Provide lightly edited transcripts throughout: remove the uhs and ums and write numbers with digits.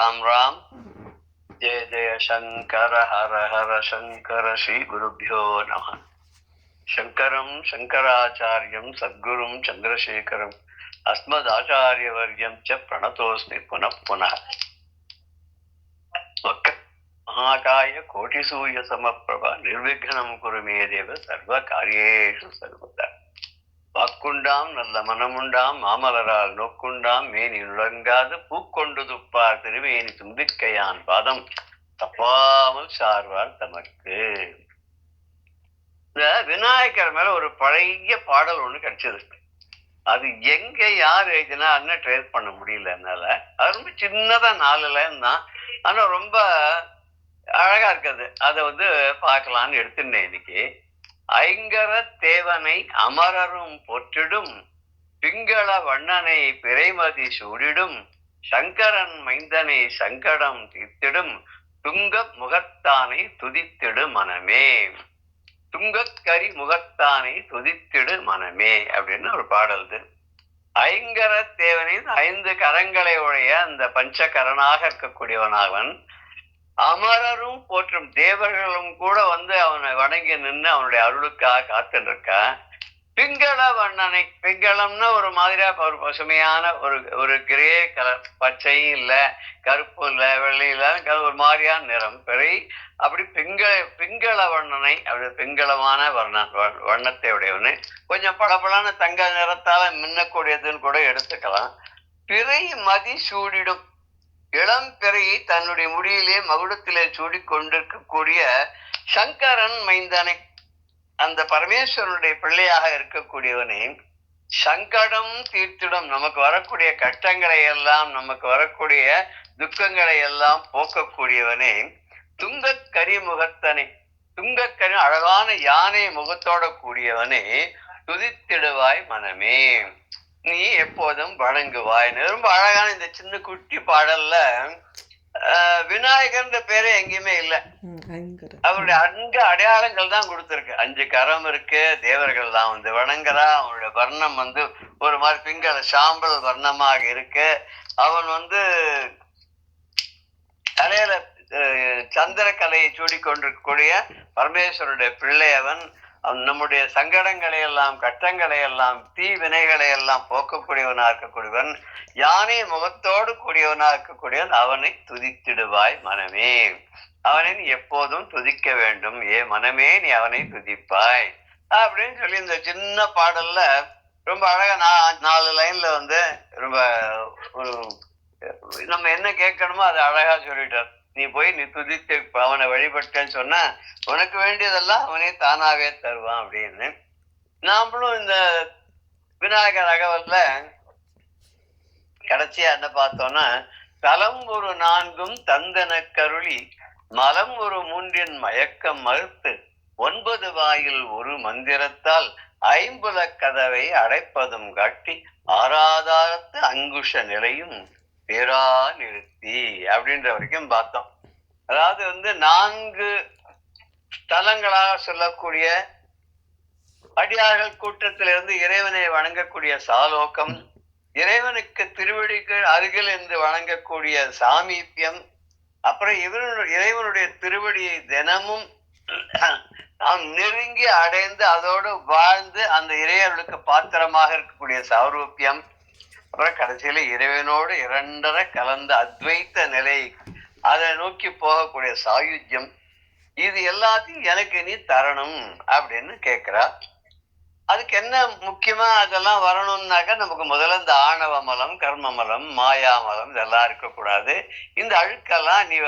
ராம் ராம். ஜெய ஜெய சங்கர ஹர ஹர சங்கர ஸ்ரீ குருபியோ நம. சங்கரம் சங்கராச்சாரியம் சத்குரும் சந்திரசேகரம் அஸ்மதாச்சாரியவர்யம் ச பிரணதோஸ்மி புனః புனः. மகாகாய கோட்டிசூரிய சமப்பிரபா நிர்விக்னம் குருமே தேவ சர்வ காரியேஷு சர்வதா. வாக்குண்டாம் நல்ல மனமுண்டாம் மாமலரால் நோக்குண்டாம் மேனி நுழங்காது பூக்கொண்டு துப்பார் திருமேனி தும்பிக்கையான் பாதம் தப்பாமல் சார்வார் தமக்கு. இந்த விநாயகர் மேல ஒரு பழைய பாடல் ஒண்ணு கிடைச்சது. அது எங்க யார் எழுதினா அண்ணன் ட்ரேஸ் பண்ண முடியல என்னால. அது ரொம்ப சின்னதா 4 லைன் தான், ஆனா ரொம்ப அழகா இருக்குது. அதை பார்க்கலான்னு எடுத்துட்டேன் இன்னைக்கு. ஐங்கர தேவனை அமரரும் போற்றிடும் பிங்கள வண்ணனை பிறைமதி சூடிடும் சங்கரன் மைந்தனை சங்கடம் தீர்த்திடும் துங்க முகத்தானை துதித்திடு மனமே. துங்கக்கரி முகத்தானை துதித்திடு மனமே அப்படின்னு ஒரு பாடல். ஐங்கர தேவனின் 5 கரங்களை உடைய அந்த பஞ்சகரனாக இருக்கக்கூடியவனாகவன் அமரரும் போற்றும் தேவர்களும் கூட அவனை வணங்கி நின்று அவனுடைய அருளுக்காக காத்துட்டு இருக்கா. பிங்கள வண்ணனை, பிங்களம்னா ஒரு மாதிரியா ஒரு பசுமையான ஒரு கிரே கலர், பச்சையும் இல்ல கருப்பும் இல்ல வெள்ளையில ஒரு மாதிரியான நிறம் பெரிய அப்படி பிங்கள வண்ணனை, அப்படி பிங்களமான வண்ணத்தை உடையவனு, கொஞ்சம் பளபளன்னு தங்க நிறத்தால மின்னக்கூடியதுன்னு கூட எடுத்துக்கலாம். பிறை மதி சூடிடும், இளம் பிறையை தன்னுடைய முடியிலே மகுடத்திலே சூடி கொண்டிருக்கக்கூடிய சங்கரன் மைந்தனை, அந்த பரமேஸ்வரனுடைய பிள்ளையாக இருக்கக்கூடியவனே சங்கடம் தீர்த்திடும், நமக்கு வரக்கூடிய கஷ்டங்களை எல்லாம் நமக்கு வரக்கூடிய துக்கங்களை எல்லாம் போக்கக்கூடியவனே துங்கக்கரி முகத்தனை, துங்கக்கரி அழகான யானை முகத்தோட கூடியவனே துதித்திடுவாய் மனமே, நீ எப்போதும் வணங்குவாய். ரொம்ப அழகான இந்த சின்ன குட்டி பாடல்ல விநாயகர்ன்ற பேரே எங்கேயுமே இல்லை. அவருடைய அங்க அடையாளங்கள் தான் கொடுத்துருக்கு. 5 கரம் இருக்கு, தேவர்கள் தான் வணங்குறா. அவனுடைய வர்ணம் ஒரு மாதிரி பிங்கள சாம்பல் வர்ணமாக இருக்கு. அவன் தலையில சந்திர கலையை சூடி கொண்டிருக்கக்கூடிய பரமேஸ்வருடைய பிள்ளை. அவன் நம்முடைய சங்கடங்களை எல்லாம் கஷ்டங்களை எல்லாம் தீ வினைகளை எல்லாம் போக்கக்கூடியவனா இருக்கக்கூடியவன், யானை முகத்தோடு கூடியவனா இருக்கக்கூடியவன். அவனை துதித்திடுவாய் மனமே, அவனை நீ எப்போதும் துதிக்க வேண்டும். ஏ மனமே நீ அவனை துதிப்பாய் அப்படின்னு சொல்லி இந்த சின்ன பாடல்ல ரொம்ப அழகா 4 லைன்ல ரொம்ப ஒரு நம்ம என்ன கேட்கணுமோ அதை அழகா சொல்லிட்டார். நீ போய் நீ துதித்து அவனை வழிபட்டேன்னு சொன்ன உனக்கு வேண்டியதெல்லாம் அவனே தானாவே தருவான் அப்படின்னு. நாமளும் இந்த விநாயகர் அகவல்ல கடைசியா என்ன பார்த்தோம்னா, தலம் ஒரு 4 தந்தன கருளி மலம் ஒரு 3 மயக்கம் மறுத்து 9 வாயில் ஒரு மந்திரத்தால் 50 கதவை அடைப்பதும் காட்டி ஆராதாரத்து அங்குஷ நிலையும் பேரா நிறுத்தி அப்படின்ற வரைக்கும் பார்த்தோம். அதாவது 4 ஸ்தலங்களாக சொல்லக்கூடிய அடியார்கள் கூட்டத்திலிருந்து இறைவனை வணங்கக்கூடிய சாலோகம், இறைவனுக்கு திருவடிக்கு அருகில் இருந்து வணங்கக்கூடிய சாமீபியம், அப்புறம் இறைவனுடைய திருவடியை தினமும் நாம் நெருங்கி அடைந்து அதோடு வாழ்ந்து அந்த இறைவனுக்கு பாத்திரமாக இருக்கக்கூடிய சாரூபியம், அப்புறம் கடைசியில இறைவனோடு 2 கலந்த அத்வைத்த நிலை, அதை நோக்கி போகக்கூடிய சாயுஜ்யம். இது எல்லாத்தையும் எனக்கு நீ தரணும் அப்படின்னு கேட்கிறா. அதுக்கு என்ன முக்கியமா அதெல்லாம் வரணும்னாக்க நமக்கு முதல்ல இந்த ஆணவ மலம், கர்மமலம், மாயாமலம் இதெல்லாம் இருக்கக்கூடாது. இந்த அழுக்கெல்லாம் நீ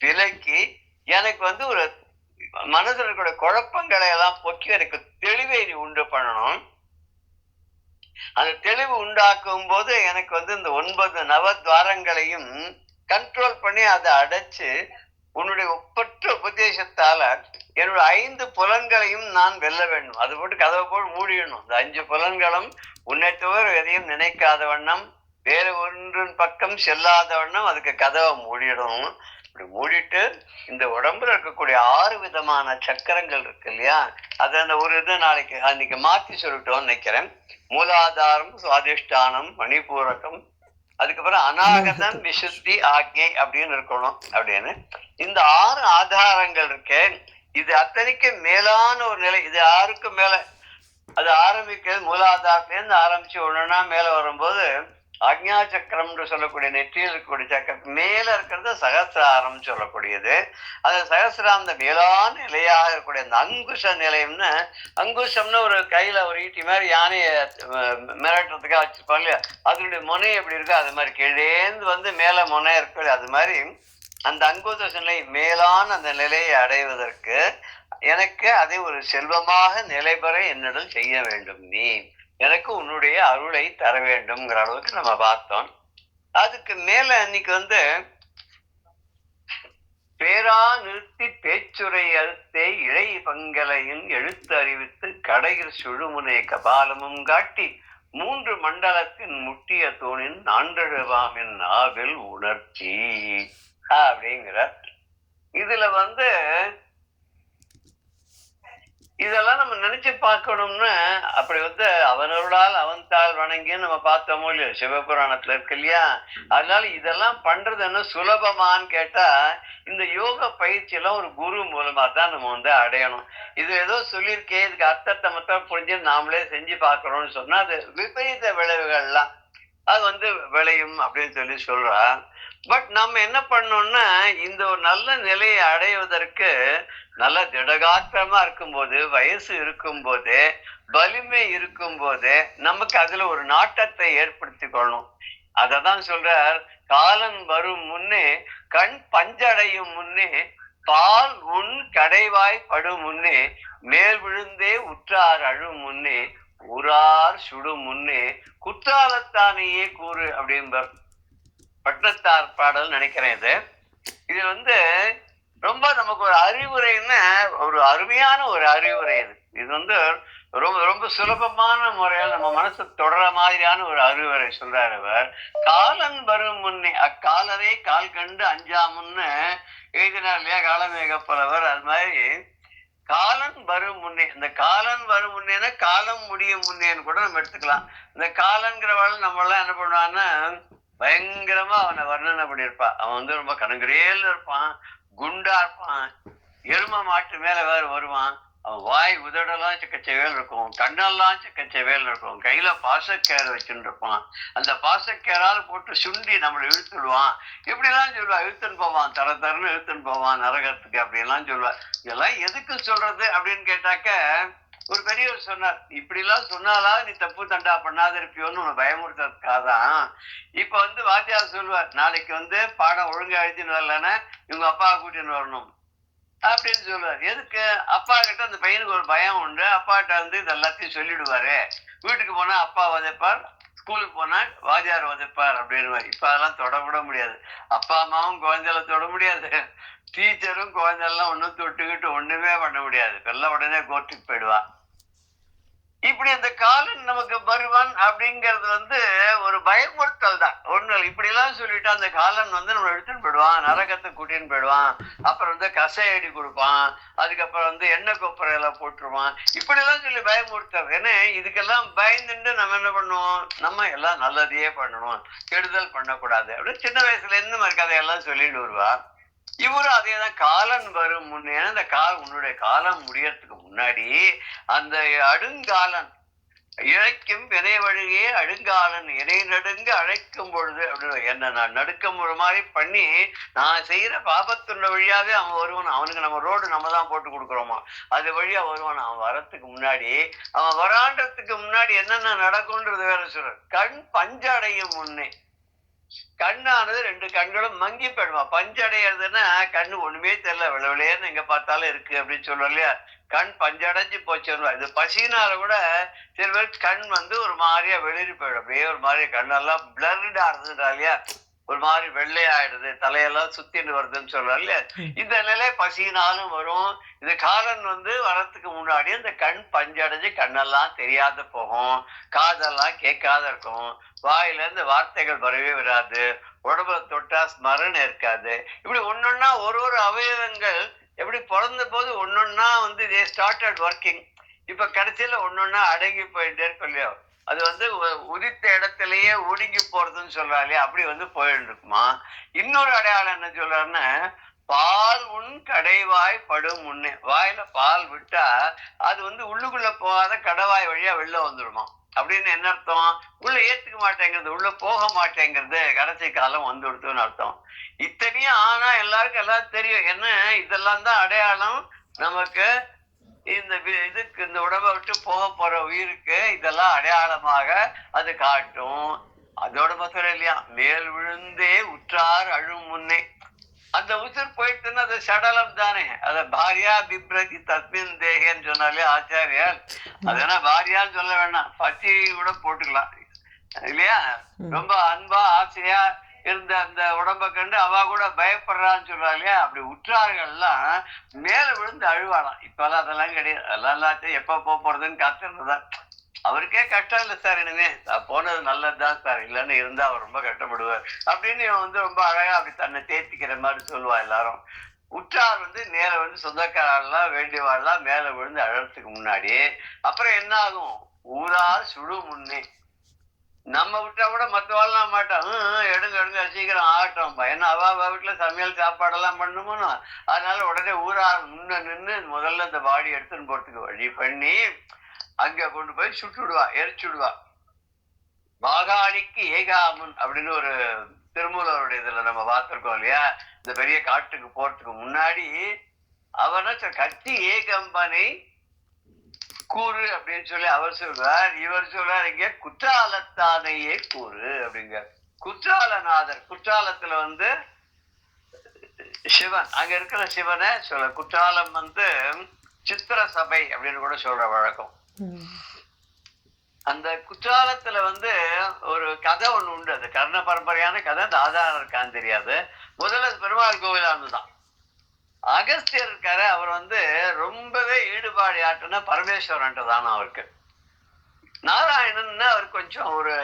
விலக்கி எனக்கு ஒரு மனதில் இருக்கிற குழப்பங்களை எல்லாம் போக்கி எனக்கு தெளிவை நீ உண்டு பண்ணணும். அந்த தெளிவு உண்டாக்கும் போது எனக்கு இந்த 9 நவத்வாரங்களையும் கண்ட்ரோல் பண்ணி அதை அடைச்சு உன்னுடைய ஒப்பற்ற உபதேசத்தால என்னோட 5 புலன்களையும் நான் வெல்ல வேண்டும். அது போட்டு கதவை போட்டு மூடிடணும். இந்த 5 புலன்களும் உன்னை தவிர எதையும் நினைக்காத வண்ணம், வேற ஒன்றின் பக்கம் செல்லாத வண்ணம் அதுக்கு கதவை மூடிடணும். இப்படி மூடிட்டு இந்த உடம்புல இருக்கக்கூடிய 6 விதமான சக்கரங்கள் இருக்கு இல்லையா, அது அந்த ஒரு இது அன்னைக்கு மாத்தி சொல்லிட்டோம்னு நினைக்கிறேன். மூலாதாரம், சுவாதிஷ்டானம், மணிபூரகம், அதுக்கப்புறம் அநாகதம், விசுத்தி, ஆக்ஞை அப்படின்னு இருக்கணும் அப்படின்னு. இந்த 6 ஆதாரங்கள் இருக்கு. இது அத்தனைக்கு மேலான ஒரு நிலை. இது யாருக்கும் மேல அது ஆரம்பிக்கிறது மூலாதாரத்துல இருந்து ஆரம்பிச்சு ஒண்ணுன்னா மேல வரும்போது ஆக்ஞா சக்கரம்னு சொல்லக்கூடிய நெற்றியில் இருக்கக்கூடிய சக்கரம் மேல இருக்கிறது சகசிராரம் சொல்லக்கூடியது. அந்த சகசிராம் அந்த மேலான நிலையாக இருக்கக்கூடிய அந்த அங்குஷ நிலையம்னு, அங்குஷம்னு ஒரு கையில ஒரு ஈட்டி மாதிரி யானையை மிரட்டுறதுக்காக வச்சிருப்பாங்க இல்லையா, அதனுடைய முனை எப்படி இருக்கோ அது மாதிரி கீழேந்து வந்து மேல முனை இருக்கு. அது மாதிரி அந்த அங்குஷ நிலை மேலான அந்த நிலையை அடைவதற்கு எனக்கு அதை ஒரு செல்வமாக நிலைபெற என்னிடம் செய்ய வேண்டும். நீ எனக்கு உன்னுடைய அருளை தர வேண்டும்ங்கிற அளவுக்கு நம்ம பார்த்தோம். அதுக்கு மேல இன்னைக்கு வந்து பேரா நிறுத்தி பேச்சுரை அறுத்தே இழை பங்கலையும் எழுத்து அறிவித்து கடையில் சுழுமுனை கபாலமும் காட்டி 3 மண்டலத்தின் முட்டிய தூணின் நான்றழுவாமின் ஆவில் உணர்ச்சி அப்படிங்கிற. இதுல வந்து இதெல்லாம் நம்ம நினைச்சு பார்க்கணும்னு அப்படி வந்து அவனருளால் அவன் தாள் வணங்கின்னு நம்ம பார்த்தோமோ இல்லையோ சிவபுராணத்துல இருக்கு இல்லையா. அதனால இதெல்லாம் பண்றது என்ன சுலபமான்னு கேட்டா இந்த யோக பயிற்சி எல்லாம் ஒரு குரு மூலமா தான் நம்ம வந்து அடையணும். இது ஏதோ சொல்லியிருக்கே இதுக்கு அர்த்தத்தை மட்டும் புரிஞ்சு நாமளே செஞ்சு பார்க்கறோம்னு சொன்னா அது விபரீத விளைவுகள்லாம் அது வந்து விளையும் அப்படின்னு சொல்றா. பட் நம்ம என்ன பண்ணோம்னா இந்த ஒரு நல்ல நிலையை அடைவதற்கு நல்ல திடகாத்திரமா இருக்கும்போது, வயசு இருக்கும்போது, வலிமை இருக்கும்போது நமக்கு அதுல ஒரு நாட்டத்தை ஏற்படுத்தி கொள்ளணும். அததான் சொல்றார், காலன் வரும் முன்னே கண் பஞ்சடையும் முன்னே பால் உன் கடைவாய் படும் முன்னே மேல் விழுந்தே உற்றார் அழும் முன்னே ஊரார் சுடும் முன்னே குற்றாலத்தானையே கூறு அப்படின்பார். பட்டத்தார் பாடல் நினைக்கிறேன். இது வந்து ரொம்ப நமக்கு ஒரு அறிவுரைன்னு ஒரு அருமையான ஒரு அறிவுரை. இது வந்து ரொம்ப ரொம்ப சுலபமான முறையில் நம்ம மனசு தொடர மாதிரியான ஒரு அறிவுரை சொல்றாரு அவர். காலன் வரும் முன்னே அக்காலரை கால் கண்டு அஞ்சாமுன்னு எழுதினார் இல்லையா காலமேக புலவர். அது மாதிரி காலன் வரும் முன்னே, இந்த காலன் வரும் முன்னேன்னா காலம் முடியும் முன்னேன்னு கூட நம்ம எடுத்துக்கலாம். இந்த காலன்கிறவாள் நம்ம எல்லாம் என்ன பண்ணுவான்னா பயங்கரமா அவனை வர்ணனை பண்ணியிருப்பான். அவன் வந்து ரொம்ப கணங்கரேல இருப்பான், குண்டா இருப்பான், எரும மாட்டு மேல வேற வருவான். அவன் வாய் உதடெல்லாம் செக்கச்சவேல் இருக்கும், கண்ணெல்லாம் செக்கச்சவேல் இருக்கும், கையில பாசக்கேரை வச்சுட்டு இருப்பான். அந்த பாசக்கேரால் போட்டு சுண்டி நம்மளை இழுத்துடுவான். இப்படி எல்லாம் சொல்லுவா. இழுத்துன்னு போவான், தர தரன்னு இழுத்துன்னு போவான் நரகத்துக்கு அப்படி எல்லாம் சொல்லுவா. இதெல்லாம் எதுக்கு சொல்றது அப்படின்னு கேட்டாக்க ஒரு பெரியவர் சொன்னார், இப்படி எல்லாம் சொன்னாலா நீ தப்பு தண்டா பண்ணாத இருப்பியோன்னு உன்னை பயமுறுத்துறதுக்காகதான். இப்ப வந்து வாத்தியார் சொல்லுவார், நாளைக்கு வந்து பாடம் ஒழுங்கா எழுதின்னு வரலன்னா இவங்க அப்பாவை கூட்டின்னு வரணும் அப்படின்னு சொல்லுவார். எதுக்கு? அப்பா கிட்ட அந்த பையனுக்கு ஒரு பயம் உண்டு. அப்பாட்ட வந்து இது எல்லாத்தையும் சொல்லிடுவாரு. வீட்டுக்கு போனா அப்பா உதைப்பார், ஸ்கூலுக்கு போனா வாத்தியார் உதைப்பார் அப்படின்னு. இப்ப அதெல்லாம் தொடக்கூட முடியாது. அப்பா அம்மாவும் குழந்தைகளை தொட முடியாது, டீச்சரும் குழந்தைலாம் ஒன்னும் தொட்டுக்கிட்டு ஒண்ணுமே பண்ண முடியாது. எல்லாம் உடனே கோர்ட்டுக்கு போயிடுவா. இப்படி அந்த காலன் நமக்கு வருவான் அப்படிங்கிறது வந்து ஒரு பயமுறுத்தல் தான். ஒண்ணு இப்படி எல்லாம் சொல்லிட்டு அந்த காலன் வந்து நம்ம எடுத்துன்னு போயிடுவான், நரகத்தை கூட்டின்னு போயிடுவான். அப்புறம் வந்து கசையடி கொடுப்பான், அதுக்கப்புறம் வந்து எண்ணெய் கொப்பரையெல்லாம் போட்டுருவான். இப்படி எல்லாம் சொல்லி பயமுறுத்தல். ஏன்னா இதுக்கெல்லாம் பயந்துட்டு நம்ம என்ன பண்ணுவோம், நம்ம எல்லாம் நல்லதையே பண்ணணும், கெடுதல் பண்ணக்கூடாது அப்படின்னு சின்ன வயசுல இருந்து மாதிரி கதையெல்லாம் சொல்லிட்டு வருவா. இவரும் அதேதான், காலன் வரும் முன்னே, அந்த உன்னுடைய காலம் முடியறதுக்கு முன்னாடி அந்த அடுங்காலன் இழைக்கும் வினை வழியே அடுங்காலன் இணை நடுங்க அழைக்கும் பொழுது அப்படின்னு என்ன நான் நடுக்கம் ஒரு மாதிரி பண்ணி நான் செய்யற பாபத்துள்ள வழியாவே அவன் வருவான். அவனுக்கு நம்ம ரோடு நம்ம தான் போட்டு கொடுக்குறோமா, அது வழியா வருவான். அவன் வரத்துக்கு முன்னாடி, அவன் வராண்டத்துக்கு முன்னாடி என்னென்ன நடக்கும்ன்றது வேற சொல்ற. கண் பஞ்சடையும் முன்னே, கண்ணானது 2 கண்களும் மங்கி போயிடுமா. பஞ்சடைகிறதுன்னா கண்ணு ஒண்ணுமே தெரியல, விளவிலேன்னு எங்க பார்த்தாலும் இருக்கு அப்படின்னு சொல்லுவோம் இல்லையா. கண் பஞ்சடைஞ்சு போச்சுன்னு. இது பசினால கூட சில பேர் கண் வந்து ஒரு மாதிரியா வெளிரி போயிடும், அப்படியே ஒரு மாதிரி கண்ணெல்லாம் பிளர்டா இருந்ததுடா இல்லையா, ஒரு மாதிரி வெள்ளையாயிடுது, தலையெல்லாம் சுத்தின்னு வருதுன்னு சொல்றோம் இல்லையா. இந்த நிலை பசினாலும் வரும். இந்த காலன் வந்து வரத்துக்கு முன்னாடி அந்த கண் பஞ்சடைஞ்சு கண்ணெல்லாம் தெரியாத போகும், காதெல்லாம் கேட்காத இருக்கும், வாயில இருந்து வார்த்தைகள் வரவே வராது, உடம்புல தொட்டா ஸ்மரணை இருக்காது. இப்படி ஒன்னொன்னா ஒரு அவயவங்கள் எப்படி பிறந்த போது ஒன்னொன்னா வந்து தே ஸ்டார்டட் ஒர்க்கிங். இப்ப கடைசியில ஒன்னொன்னா அடங்கி போயிட்டே இருக்கும் இல்லையோ. அது வந்து உதித்த இடத்திலேயே ஒடுங்கி போறதுன்னு சொல்றாரு, அப்படி வந்து போயிட்டு இருக்குமா. இன்னொரு அடையாளம் என்ன சொல்றாருன்னா, பால் உன் கடைவாய் படும் முன்னே, வாயில பால் விட்டா அது வந்து உள்ளுக்குள்ள போகாத கடவாய் வழியா வெளில வந்துடுமா. அப்படின்னு என்ன அர்த்தம்? உள்ள ஏத்துக்க மாட்டேங்கிறது, உள்ள போக மாட்டேங்கிறது, கடைசி காலம் வந்து கொடுத்துன்னு அர்த்தம். இத்தனையும் ஆனா எல்லாருக்கும் எல்லாம் தெரியும் என்ன, இதெல்லாம் தான் அடையாளம் நமக்கு. இந்த இதுக்கு இந்த உடம்பை விட்டு போக போற உயிருக்கு இதெல்லாம் அடையாளமாக அது காட்டும். அதோட மாத்திரம் இல்லையா, மேல் விழுந்தே உற்றார் அழும் முன்னே. அந்த உசுர் போயிட்டுன்னா அது சடலம் தானே. அத பாரியா பிப்ரதி தஸ்மின் தேகன்னு சொன்னாலே ஆச்சாரியார், அதனா பாரியான்னு சொல்ல வேண்டாம், பச்சி கூட போட்டுக்கலாம் இல்லையா. ரொம்ப அன்பா ஆசையா இருந்த அந்த உடம்பை கண்டு அவ கூட பயப்படுறான்னு சொல்றா இல்லையா. அப்படி உற்றார்கள்லாம் மேல விழுந்து அழுவாளாம். இப்பெல்லாம் அதெல்லாம் கிடையாது. அதெல்லாம் எல்லாத்தையும் எப்ப போறதுன்னு காத்திருந்ததான். அவருக்கே கஷ்டம் இல்லை சார், இனிமே போனது நல்லதுதான் சார், இல்லைன்னு இருந்தா அவர் ரொம்ப கஷ்டப்படுவார் அப்படின்னு இவன் வந்து ரொம்ப அழகா அப்படி தன்னை தேர்த்திக்கிற மாதிரி சொல்லுவா எல்லாரும். உற்றார் வந்து நேர வந்து சொந்தக்காரெல்லாம் வேண்டியவாள்லாம் மேல விழுந்து அழறதுக்கு முன்னாடி அப்புறம் என்ன ஆகும், ஊரார் சுடு முன்னே. நம்ம விட்டா கூட மற்றவாள்லாம் மாட்டான், எடுங்க எடுங்க சீக்கிரம் ஆகட்டும், ஏன்னா அவ வீட்டுல சமையல் சாப்பாடெல்லாம் பண்ணணுமோ. அதனால உடனே ஊரார் முன்ன நின்று முதல்ல இந்த பாடி எடுத்துன்னு போறதுக்கு வழி பண்ணி அங்க கொண்டு போய் சுட்டுடுவா, எரிச்சுடுவா. மாகாணிக்கு ஏகாமன் அப்படின்னு ஒரு திருமூலருடைய இதுல நம்ம பார்த்திருக்கோம் இல்லையா. இந்த பெரிய காட்டுக்கு போறதுக்கு முன்னாடி அவனை கத்தி ஏகம்பனை கூறு அப்படின்னு சொல்லி அவர் சொல்றார். இவர் சொல்றார் இங்க குற்றாலத்தானையே கூறு அப்படிங்க. குற்றாலநாதர், குற்றாலத்துல வந்து சிவன், அங்க இருக்கிற சிவனை சொல்ல. குற்றாலம் வந்து சித்திர சபை அப்படின்னு கூட சொல்ற வழக்கம். அந்த குற்றாலத்துல வந்து ஒரு கதை ஒண்ணு உண்டு. அது கர்ண பரம்பரையான கதை, அந்த ஆதாரம் இருக்கான்னு தெரியாது. முதல்ல பெருமாள் கோவிலா இருந்துதான். அகஸ்தியர் இருக்காரு, அவர் வந்து ரொம்பவே ஈடுபாடு ஆட்டுனா பரமேஸ்வரன் தான் அவருக்கு. நாராயணன் அவர் கொஞ்சம் ஒரு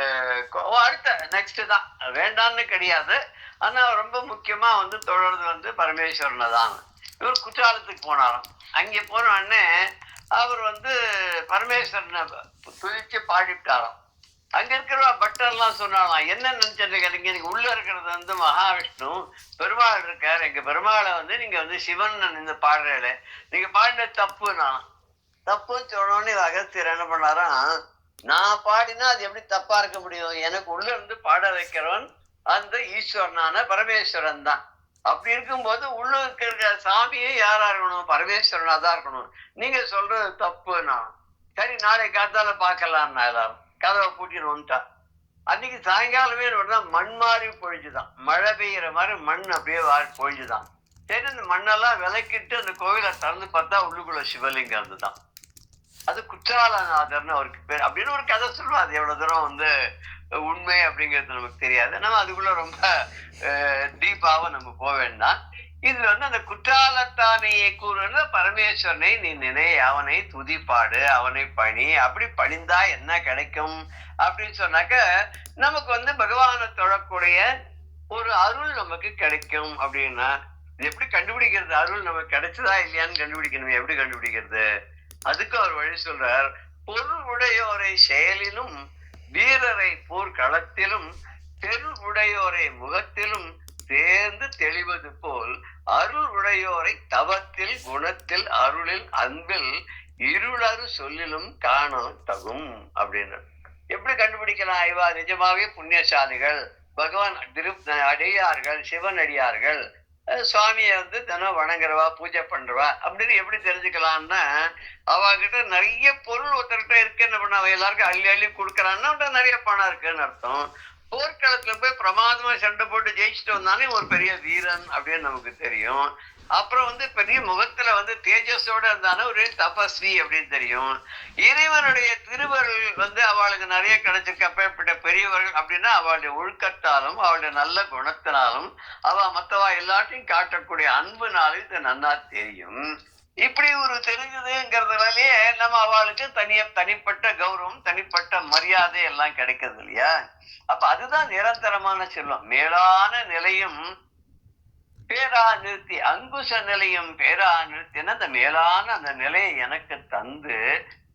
அடுத்த நெக்ஸ்ட் தான், வேண்டான்னு கிடையாது. ஆனா ரொம்ப முக்கியமா வந்து தொடர்ந்து வந்து பரமேஸ்வரனை தான். இவர் குற்றாலத்துக்கு போனாராம். அங்கே போன உடனே அவர் வந்து பரமேஸ்வரனை துதிச்சு பாடிவிட்டாராம். அங்க இருக்கிற பட்டர்லாம் சொன்னாலாம், என்ன நினைச்சிருக்கீங்க, நீங்க உள்ள இருக்கிறது வந்து மகாவிஷ்ணு பெருமாள் இருக்காரு, எங்க பெருமாளை வந்து நீங்க வந்து சிவன் இந்த பாடுறேல, நீங்க பாடின தப்பு. நான் தப்புன்னு சொன்னோடனே அகஸ்தியர் என்ன பண்ணாராம், நான் பாடினா அது எப்படி தப்பா இருக்க முடியும், எனக்கு உள்ள இருந்து பாட வைக்கிறவன் அந்த ஈஸ்வரனான பரமேஸ்வரன் தான். அப்படி இருக்கும்போது உள்ள இருக்கிற சாமியே யாரா இருக்கணும், பரமேஸ்வரனா தான் இருக்கணும், நீங்க சொல்றது தப்பு. நான் சரி நாளை காத்தால பாக்கலாம்னா எல்லாரும் கதவை பூட்டிட்டு வந்துட்டா. அன்னைக்கு சாயங்காலமே மண் மாறி பொழிஞ்சுதான், மழை பெய்யற மாதிரி மண் அப்படியே பொழிஞ்சுதான். சரி அந்த மண்ணெல்லாம் விளக்கிட்டு அந்த கோவிலை திறந்து பார்த்தா உள்ளுக்குள்ள சிவலிங்கம் இருந்துதான். அது குற்றாலநாதர்னு அவருக்கு பேர் அப்படின்னு ஒரு கதை சொல்லுவா. அது எவ்வளவு தூரம் வந்து உண்மை அப்படிங்கிறது நமக்கு தெரியாது. நம்ம அதுக்குள்ள ரொம்ப டீப்பாவும் நம்ம போக வேண்டாம். இதுல வந்து அந்த குற்றாலத்தானையை கூறுன்னு பரமேஸ்வரனை நீ நினை, அவனை துதிப்பாடு, அவனை பணி. அப்படி பணிந்தா என்ன கிடைக்கும் அப்படின்னு சொன்னாக்க நமக்கு வந்து பகவானை தொழக்கூடிய ஒரு அருள் நமக்கு கிடைக்கும். அப்படின்னா இது எப்படி கண்டுபிடிக்கிறது, அருள் நமக்கு கிடைச்சதா இல்லையான்னு கண்டுபிடிக்கணும். எப்படி கண்டுபிடிக்கிறது, அதுக்கு அவர் வழி சொல்றார். பொருள் உடையோரை செயலிலும் வீரரை போர்க்களத்திலும் தெருள் உடையோரை முகத்திலும் சேர்ந்து தெளிவது போல் அருள் உடையோரை தவத்தில் குணத்தில் அருளில் அன்பில் இருளறு சொல்லிலும் காண தகும் அப்படின்னு. எப்படி கண்டுபிடிக்கலாம், இவா நிஜமாவே புண்ணியசாலிகள், பகவான் அடியார்கள், சிவன் அடியார்கள், சுவாமியை வந்து தினம் வணங்குறவா, பூஜை பண்றவா அப்படின்னு எப்படி தெரிஞ்சுக்கலாம்னா, அவகிட்ட நிறைய பொருள் ஒருத்தர்கிட்ட இருக்கு, என்ன பண்ண அவ எல்லாருக்கும் அள்ளி அள்ளி கொடுக்குறான்னா நிறைய பணம் இருக்குன்னு அர்த்தம். போர்க்களத்துல போய் பிரமாதமா சண்டை போட்டு ஜெயிச்சுட்டு வந்தானே ஒரு பெரிய வீரன் அப்படின்னு நமக்கு தெரியும். அப்புறம் வந்து பெரிய முகத்துல வந்து தேஜஸோட இருந்தானே ஒரு தபஸ்வி அப்படின்னு தெரியும். இறைவனுடைய திருவருள் வந்து அவளுக்கு நிறைய கிடைச்சிருக்கு. அப்பேற்பட்ட பெரியவர்கள் அப்படின்னா அவளுடைய ஒழுக்கத்தாலும் அவளுடைய நல்ல குணத்தினாலும் அவ மற்றவா எல்லாத்தையும் காட்டக்கூடிய அன்புனாலும் இது நன்னா தெரியும். இப்படி ஒரு தெரிஞ்சதுங்கிறதுனாலேயே நம்ம அவளுக்கு தனிப்பட்ட கௌரவம், தனிப்பட்ட மரியாதை எல்லாம் கிடைக்கிறது இல்லையா. அப்ப அதுதான் நிரந்தரமான செல்வம். மேலான நிலையும் பேரா நிறுத்தி, அங்குச நிலையும் பேரா நிறுத்தின அந்த மேலான அந்த நிலையை எனக்கு தந்து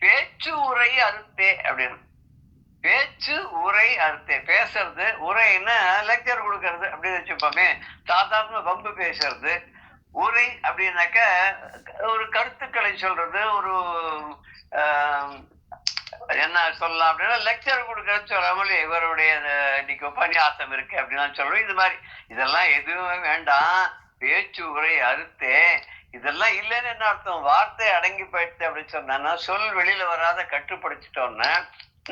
பேச்சு உரை அறுத்தே அப்படின்னு. பேச்சு உரை அறுத்தே. பேசுறது உரைன்னா லெக்சர் கொடுக்கறது அப்படின்னு வச்சுப்போமே. சாதாரண வம்பு பேசுறது. உரை அப்படின்னாக்க ஒரு கருத்துக்களை சொல்றது, ஒரு என்ன சொல்லலாம் அப்படின்னா லெக்சர் கொடுக்கறது சொல்லாமல் இவருடைய இன்னைக்கு உபன்யாசம் இருக்கு அப்படின்னு சொல்றோம். இது மாதிரி இதெல்லாம் எதுவுமே வேண்டாம். பேச்சு உரை அறுத்தே. இதெல்லாம் இல்லைன்னு என்ன அர்த்தம்? வார்த்தை அடங்கி போயிடுச்சு அப்படின்னு சொன்னா சொல் வெளியில வராத கட்டுப்படுத்திட்டோம்னா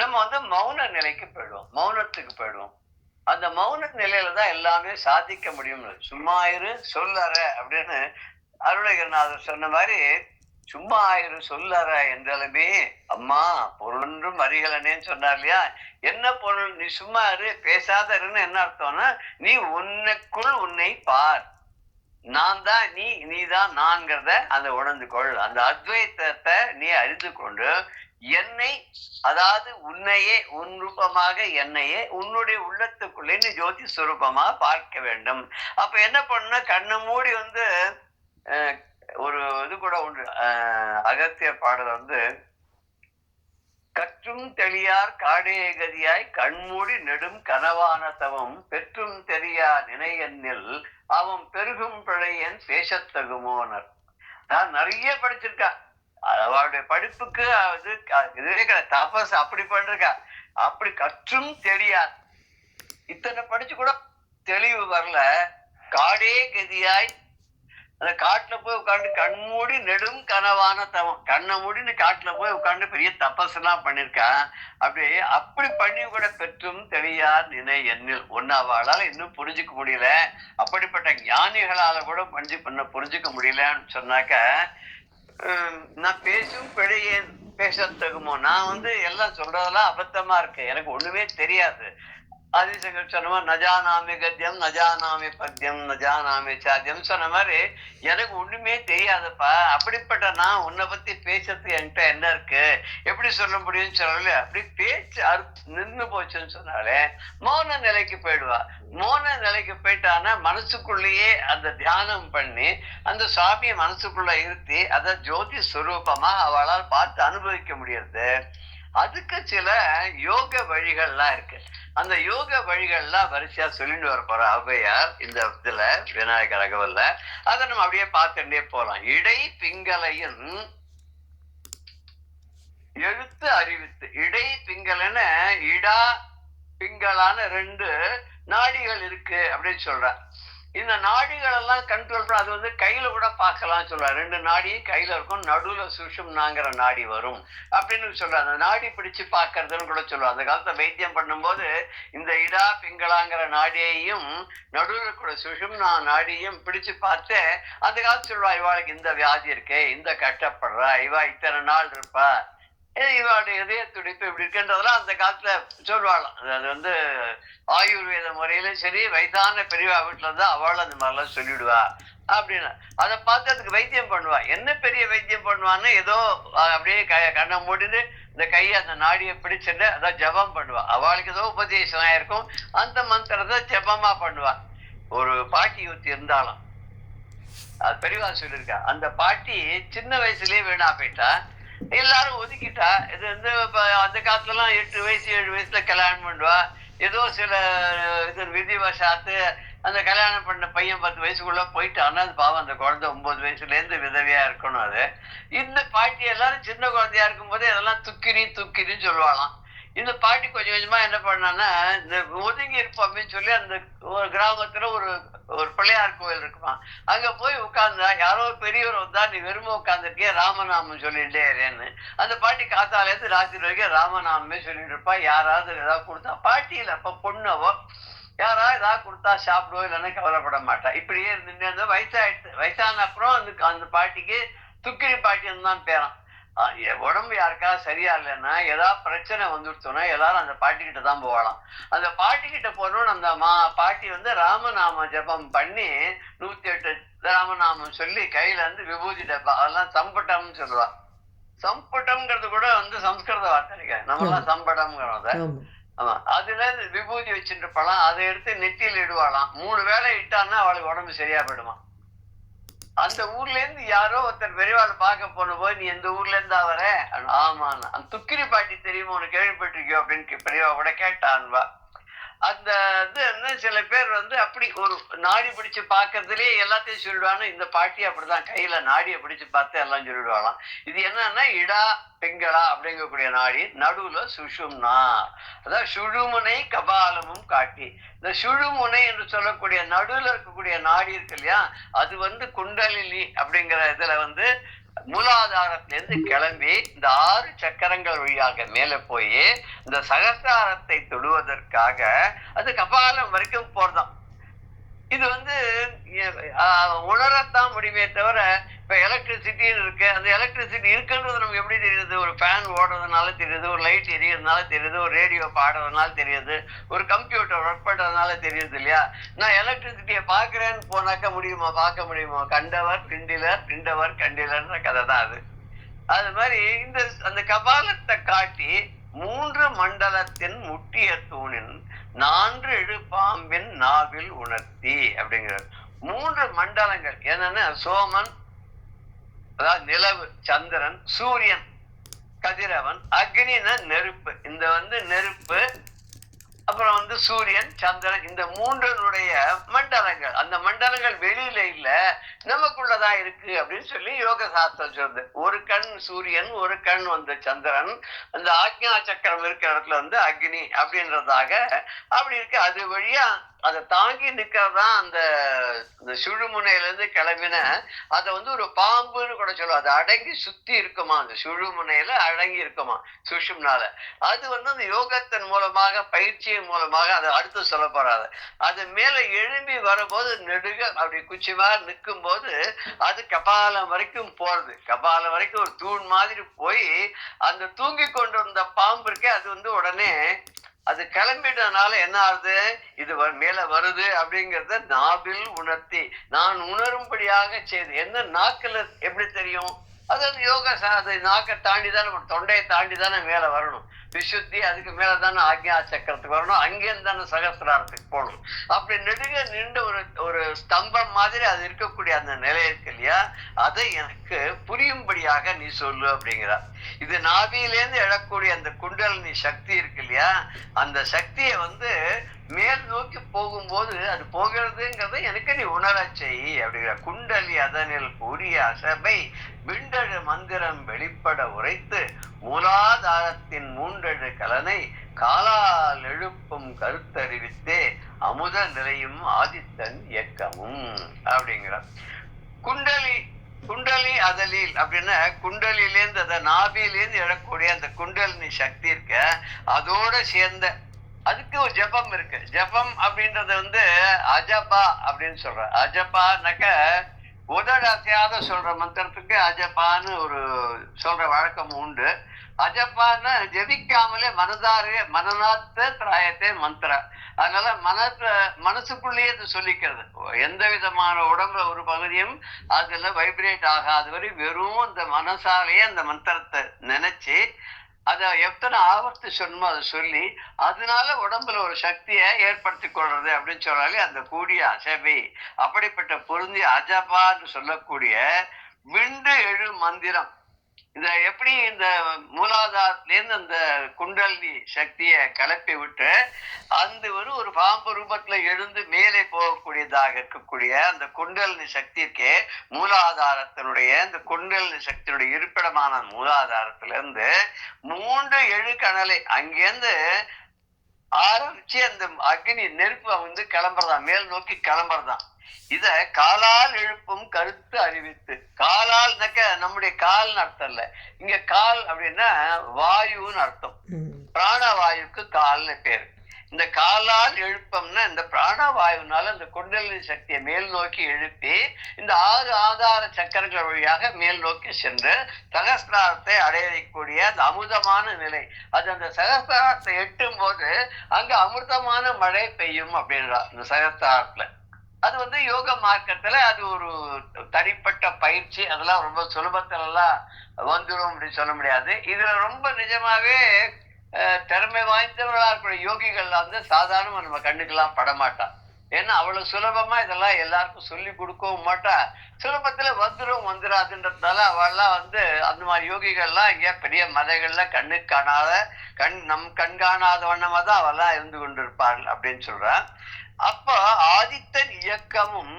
நம்ம மௌன நிலைக்கு போயிடுவோம், மௌனத்துக்கு போயிடுவோம். அந்த மௌன நிலையில தான் எல்லாமே சாதிக்க முடியும். சும்மா இரு சொல்லற அப்படின்னு அருணகிரிநாதர் சொன்ன மாதிரி சும்மா ஆயிரு சொல்லற என்றாலுமே அம்மா பொருளொன்றும் அறிகலனேன்னு சொன்னார் இல்லையா? என்ன பொருள்? நீ சும்மா இரு, பேசாத இருன்னு என்ன அர்த்தம்னா நீ உன்னைக்குள் உன்னை பார். நான் தான் நீ, நீதான் நான்கிறத அந்த உணர்ந்து கொள். அந்த அத்வைத்தத்தை நீ அறிந்து கொண்டு என்னை, அதாவது உன்னையே, உன் ரூபமாக என்னையே உன்னுடைய உள்ளத்துக்குள்ளே நீ ஜோதி சுரூபமா பார்க்க வேண்டும். அப்ப என்ன பண்ண? கண்ணை மூடி ஒரு இது கூட உண்டு. அகத்தியர் பாடல் கற்றும் தெளியார் காடே கதியாய் கண்மூடி நெடும் கனவான தவம் பெற்றும் தெரியா நினையன்னில் அவன் பெருகும் பிழையன் பேசத்தகுமோனர். நான் நிறைய படிச்சிருக்கா. அவளுடைய படிப்புக்கு இதுவே தபஸ் அப்படி பண்றா. அப்படி கற்றும் தெரியார். இத்தனை படிச்சு கூட தெளிவு வரல. காடே கதியாய் அந்த காட்டுல போய் உட்காந்து கண்மூடி நெடும் கனவான தவம், கண்ணை மூடின்னு காட்டுல போய் உட்காந்து பெரிய தபஸ் எல்லாம் பண்ணிருக்கான். அப்படி பண்ணி கூட பெற்றும் தெரியார் நினை எண்ணில் ஒன்னாவாளால இன்னும் புரிஞ்சுக்க முடியல. அப்படிப்பட்ட ஞானிகளால கூட புரிஞ்சுக்க முடியலன்னு சொன்னாக்க நான் பேசும் பிழையே பேசத்தகுமோ. நான் எல்லாம் சொல்றதெல்லாம் அபத்தமா இருக்கு, எனக்கு ஒண்ணுமே தெரியாது. ஆதிசங்கர் சொன்ன மாதிரி நஜானாமி கத்தியம் நஜானாமி பத்தியம் நஜானாமி சாத்தியம் சொன்ன மாதிரி எனக்கு ஒண்ணுமே தெரியாதப்பா. அப்படிப்பட்ட நான் உன்னை பத்தி பேசுறதுக்கு என்கிட்ட என்ன இருக்கு, எப்படி சொல்ல முடியும்னு சொல்லல. அப்படி பேச்சு நின்று போச்சுன்னு சொன்னாலே மௌன நிலைக்கு போயிடுவா. மௌன நிலைக்கு போயிட்டான்னா மனசுக்குள்ளேயே அந்த தியானம் பண்ணி அந்த சுவாமியை மனசுக்குள்ள இருத்தி அதை ஜோதி ஸ்வரூபமா அவளால் பார்த்து அனுபவிக்க முடியாது. அதுக்கு சில யோக வழிகள்லாம் இருக்கு. அந்த யோக வழிகள்லாம் வரிசையா சொல்லிட்டு வர போற ஔவையார் இந்த இதுல விநாயகர் அகவல்ல. அதை நம்ம அப்படியே பார்த்துட்டே போலாம். இடை பிங்களையும் எழுத்து அறிவித்து. இடை பிங்களன்னு இடா பிங்களான 2 நாடிகள் இருக்கு அப்படின்னு சொல்ற. இந்த நாடிகள் எல்லாம் கண்ட்ரோல் பண்ண அது கையில கூட பார்க்கலாம் சொல்ற. 2 நாடியும் கையில இருக்கும், நடுவுல சுஷும்னாங்கிற நாடி வரும் அப்படின்னு சொல்ற. அந்த நாடி பிடிச்சு பார்க்கறதுன்னு கூட சொல்லுவோம். அந்த காலத்துல வைத்தியம் பண்ணும்போது இந்த இடா பிங்களாங்கிற நாடியையும் நடுவுல கூட சுஷும்னா நாடியும் பிடிச்சு பார்த்து அந்த காலத்துல சொல்லுவா, இவாளுக்கு இந்த வியாதி இருக்கே, இந்த கஷ்டப்படுறா, இவா இத்தனை நாள் இருப்பா, இவாளுடைய இதய துடிப்பு இப்படி இருக்குன்றதெல்லாம் அந்த காலத்துல சொல்லுவாளாம். அது ஆயுர்வேத முறையிலும் சரி, வயதான பெரியவா வீட்டுல இருந்தா அவள் அந்த மாதிரிலாம் சொல்லிடுவா அப்படின்னு. அதை பார்த்து அதுக்கு வைத்தியம் பண்ணுவா. என்ன பெரிய வைத்தியம் பண்ணுவான்னு ஏதோ அப்படியே கண்ணை மூடிட்டு இந்த கையை அந்த நாடியை பிடிச்சிட்டு அதான் ஜபம் பண்ணுவா. அவளுக்கு ஏதோ உபதேசம் ஆயிருக்கும், அந்த மந்திரத்தை ஜபமா பண்ணுவா. ஒரு பாட்டி ஊத்தி இருந்தாலும் அது பெரியவா சொல்லியிருக்கா. அந்த பாட்டி சின்ன வயசுலயே வீணா போயிட்டா, எல்லாரும் ஒதுக்கிட்டா. இது அந்த காலத்துல எல்லாம் 8 வயசு 7 வயசுல கல்யாணம் பண்ணுவா. ஏதோ சில விதிவசாத்து அந்த கல்யாணம் பண்ண பையன் 10 வயசுக்குள்ள போயிட்டான்னா அது பாவம் அந்த குழந்தை 9 வயசுல இருந்து விதவியா இருக்கணும். அது இந்த பாட்டி எல்லாரும் சின்ன குழந்தையா இருக்கும் போதே அதெல்லாம் துக்கிரின்னு சொல்லுவாளாம். இந்த பாட்டி கொஞ்சம் கொஞ்சமா என்ன பண்ணான்னா இந்த ஒதுங்கி இருப்போம் அப்படின்னு சொல்லி அந்த ஒரு கிராமத்துல ஒரு பிள்ளையார் கோயில் இருக்குமா, அங்க போய் உட்கார்ந்தா யாரோ பெரியவர் வந்தா நீ வெறும உட்கார்ந்துருக்கே ராமநாமம் சொல்லிட்டே இருன்னு அந்த பாட்டி காத்தாலேருந்து ராத்திரி வரைக்கும் ராமநாமமே சொல்லிட்டு இருப்பா. யாராவது ஏதாவது கொடுத்தா, பாட்டியில அப்ப பொண்ணவோ யாராவது ஏதாவது கொடுத்தா சாப்பிடுவோம், இல்லைன்னா கவலைப்பட மாட்டா. இப்படியே இருந்துட்டு வயசான அப்புறம் அந்த பாட்டிக்கு துக்கிரி பாட்டின்னு தான் பேரான். உடம்பு யாருக்காவது சரியா இல்லைன்னா ஏதாவது பிரச்சனை வந்துடுச்சோன்னா எல்லாரும் அந்த பாட்டி கிட்ட தான் போகலாம். அந்த பாட்டி கிட்ட போனோம்னு அந்த பாட்டி ராமநாம ஜபம் பண்ணி 108 ராமநாமம் சொல்லி கையில விபூதி டப்பா அதெல்லாம் சம்பட்டம்னு சொல்லுவா. சம்பட்டம்ங்கிறது கூட சம்ஸ்கிருத வார்த்தை, நம்ம எல்லாம் சம்படம்ங்கிறத. ஆமா, அதுல விபூதி வச்சுட்டு இருப்பாளாம். அதை எடுத்து நெத்தியில் இடுவாளாம். 3 வேளை இட்டான்னா அவளுக்கு உடம்பு சரியா போயிடுமா. அந்த ஊர்ல இருந்து யாரோ ஒருத்தர் பெரியவாளை பார்க்க போன போது, நீ எந்த ஊர்ல இருந்தா வர? ஆமா, அந்த துக்கிரி பாட்டி தெரியுமா, உனக்கு கேள்விப்பட்டிருக்கியோ அப்படின்னு பெரியவா கூட கேட்டான்பா. அந்த இது என்ன, சில பேர் வந்து அப்படி ஒரு நாடி பிடிச்சு பாக்குறதுலயே எல்லாத்தையும் சொல்லிடுவாங்க. இந்த பாட்டி அப்படிதான் கையில நாடியை பிடிச்சு பார்த்து எல்லாம் சொல்லிடுவாங்களாம். இது என்னன்னா இடா பிங்களா அப்படிங்கக்கூடிய நாடி, நடுவுல சுஷும்னா, அதாவது சுழுமுனை கபாலமும் காட்டி. இந்த சுழுமுனை என்று சொல்லக்கூடிய நடுவுல இருக்கக்கூடிய நாடி இருக்கு இல்லையா, அது வந்து குண்டலினி அப்படிங்கிற இதுல வந்து மூலாதாரத்திலிருந்து கிளம்பி இந்த 6 சக்கரங்கள் வழியாக மேல போய் இந்த சகஸ்ராரத்தை தொடுவதற்காக அது கபாலம் வரைக்கும் போறதாம். இது வந்து உணரத்தான் முடியுமே தவிர, இப்ப எலக்ட்ரிசிட்டின்னு இருக்கு, அந்த எலக்ட்ரிசிட்டி இருக்குன்றது நமக்கு எப்படி தெரியுது? ஒரு ஃபேன் ஓடுறதுனால தெரியுது, ஒரு லைட் எரியறதுனால தெரியுது, ஒரு ரேடியோ பாடுறதுனால தெரியுது, ஒரு கம்ப்யூட்டர் ஒர்க் பண்றதுனால தெரியுது இல்லையா? நான் எலக்ட்ரிசிட்டியை பாக்குறேன்னு போனாக்க முடியுமா? பார்க்க முடியுமா? கண்டவர் கிண்டிலர், கிண்டவர் கண்டிலர்ன்ற கதை தான் அது. அது மாதிரி இந்த அந்த கபாலத்தை காட்டி 3 மண்டலத்தின் முட்டிய தூணின் 4 எழு பாம்பின் நாவில் உணர்த்தி அப்படிங்கிறார். 3 மண்டலங்கள் என்னன்னா சோமன், அதாவது நிலவு, சந்திரன், சூரியன், கதிரவன், அக்னின நெருப்பு. இந்த வந்து நெருப்பு, அப்புறம் வந்து சூரியன், சந்திரன், இந்த 3னுடைய மண்டலங்கள். அந்த மண்டலங்கள் வெளியில இல்ல, நமக்குள்ளதான் இருக்கு அப்படின்னு சொல்லி யோக சாஸ்திரம் சொல்றது. ஒரு கண் சூரியன், ஒரு கண் வந்து சந்திரன், அந்த ஆக்ஞா சக்கரம் இருக்கிற இடத்துல வந்து அக்னி அப்படின்றதாக அப்படி இருக்கு. அது வழியா அதை தாங்கி நிக்கிறதான் அந்த சுழுமுனையில இருந்து கிளம்பின, அதை வந்து ஒரு பாம்புன்னு கூட சொல்லுவோம். அது அடங்கி சுத்தி இருக்குமா, அந்த சுழுமுனையில அடங்கி இருக்குமா சுஷும்னால. அது வந்து அந்த யோகத்தின் மூலமாக, பயிற்சியின் மூலமாக, அதை அடுத்து சொல்ல போறாது. அது மேல எழும்பி வரும்போது நெடுக அப்படி குச்சிமா நிற்கும் போது அது கபாலம் வரைக்கும் போறது. கபாலம் வரைக்கும் ஒரு தூண் மாதிரி போய் அந்த தூங்கி கொண்டு வந்த பாம்பு இருக்கே, அது வந்து உடனே அது கிளம்பிட்டதுனால என்ன ஆகுது, இது மேல வருது அப்படிங்கறத நாவில் உணர்த்தி, நான் உணரும்படியாக செய்து. என்ன நாக்குல எப்படி தெரியும்? அதாவது யோகா அது நாக்கை தாண்டி தானே, தொண்டையை தாண்டி தானே மேல வரணும். விசுத்தி, அதுக்கு மேலதானே ஆக்ஞா சக்கரத்துக்கு வரணும், அங்கேருந்து தானே சகஸ்திராரத்துக்கு போகணும். அப்படி நெடுக நின்று ஒரு ஸ்தம்பம் மாதிரி அது இருக்கக்கூடிய அந்த நிலை இருக்கு இல்லையா, அதை எனக்கு புரியும்படியாக நீ சொல்லு அப்படிங்கிறா. இது நாபியிலேருந்து எழக்கூடிய அந்த குண்டலினி சக்தி இருக்கு இல்லையா, அந்த சக்தியை வந்து மேல் நோக்கி போகும்போது அது போகிறதுங்கிறத எனக்கு நீ உணர செய் அப்படிங்கிற. குண்டலி அதனில் கூறிய அசபை விண்டழு மந்திரம் வெளிப்பட உரைத்து மூலாதாரத்தின் 3 கலனை காலால் எழுப்பும் கருத்தறிவித்தே அமுத நிலையும் ஆதித்தன் இயக்கமும் அப்படிங்கிறார். குண்டலி குண்டலி அதலில் அப்படின்னா குண்டலிலேருந்து, அந்த நாபிலேருந்து எழக்கூடிய அந்த குண்டலினி சக்தி இருக்க, அதோட சேர்ந்த அதுக்கு ஒரு ஜபம் இருக்கு. ஜபம் அப்படின்றது வந்து அஜபா அப்படின்னு சொல்ற. அஜபானாக்க உதட அசையாத சொல்ற மந்திரத்துக்கு அஜபான்னு ஒரு சொல்ற வழக்கம் உண்டு. அஜப்பான ஜபிக்காமலே மனநாத்த திராயத்தே மந்திர. அதனால மனசுக்குள்ளேயே அது சொல்லிக்கிறது. எந்த விதமான உடம்புல ஒரு பகுதியும் அதுல வைப்ரேட் ஆகாத வரை வெறும் அந்த மனசாலேயே அந்த மந்திரத்தை நினைச்சு அதை எத்தனை ஆவர்த்தி சொல்லணுமோ அதை சொல்லி அதனால உடம்புல ஒரு சக்தியை ஏற்படுத்தி கொள்றது அப்படின்னு சொன்னாலே அந்த கூடிய அசபை. அப்படிப்பட்ட பொருந்திய அஜபான்னு சொல்லக்கூடிய விண்டு எழு மந்திரம். இத எப்படி இந்த மூலாதாரத்திலேருந்து அந்த குண்டலினி சக்தியை கிளப்பி விட்டு அந்த ஒரு பாம்பு ரூபத்துல எழுந்து மேலே போகக்கூடியதாக இருக்கக்கூடிய அந்த குண்டலினி சக்திக்கு மூலாதாரத்தினுடைய இந்த குண்டலினி சக்தியுடைய இருப்பிடமான மூலாதாரத்திலிருந்து 3 எழு கணலை அங்கேருந்து ஆரம்பிச்சு அந்த அக்னி நெருப்பு வந்து கிளம்புறதான், மேல் நோக்கி கிளம்புறதான். இத காலால் எழுப்பும் கருத்து அறிவித்து. காலால்னாக்க நம்முடைய கால்னு அர்த்தம் இல்ல, இங்க கால் அப்படின்னா வாயுன்னு அர்த்தம். பிராணவாயுக்கு கால்னு பேரு. இந்த காலால் எழுப்பம்னா இந்த பிராணவாயுனால இந்த குண்டலினி சக்தியை மேல் நோக்கி எழுப்பி இந்த 6 ஆதார சக்கரங்கள் வழியாக மேல் நோக்கி சென்று சகஸ்திராரத்தை அடையக்கூடிய அந்த அமுதமான நிலை. அது அந்த சகஸ்திராரத்தை எட்டும் போது அங்க அமிர்தமான மழை பெய்யும் அப்படின்றார் இந்த சகஸ்திராரத்துல. அது வந்து யோக மார்க்கத்துல அது ஒரு தனிப்பட்ட பயிற்சி. அதெல்லாம் ரொம்ப சுலபத்துல எல்லாம் வந்துடும் அப்படின்னு சொல்ல முடியாது. இதுல ரொம்ப நிஜமாவே திறமை வாய்ந்தவர்களா இருக்கிற யோகிகள்ல வந்து சாதாரணமா நம்ம கண்ணுக்கெல்லாம் படமாட்டான். ஏன்னா அவ்வளவு சுலபமா இதெல்லாம் எல்லாருக்கும் சொல்லி கொடுக்கவும் மாட்டா. சுலபத்துல வந்துடாதுன்றதுனால அவெல்லாம் அந்த மாதிரி யோகிகள்லாம் இங்க பெரிய மலைகள்ல கண்ணுக்கு காணாத நம் கண்காணாத வண்ணமா தான் அவெல்லாம் இருந்து கொண்டிருப்பார்கள் அப்படின்னு சொல்றான். அப்ப ஆதித்தன் இயக்கமும்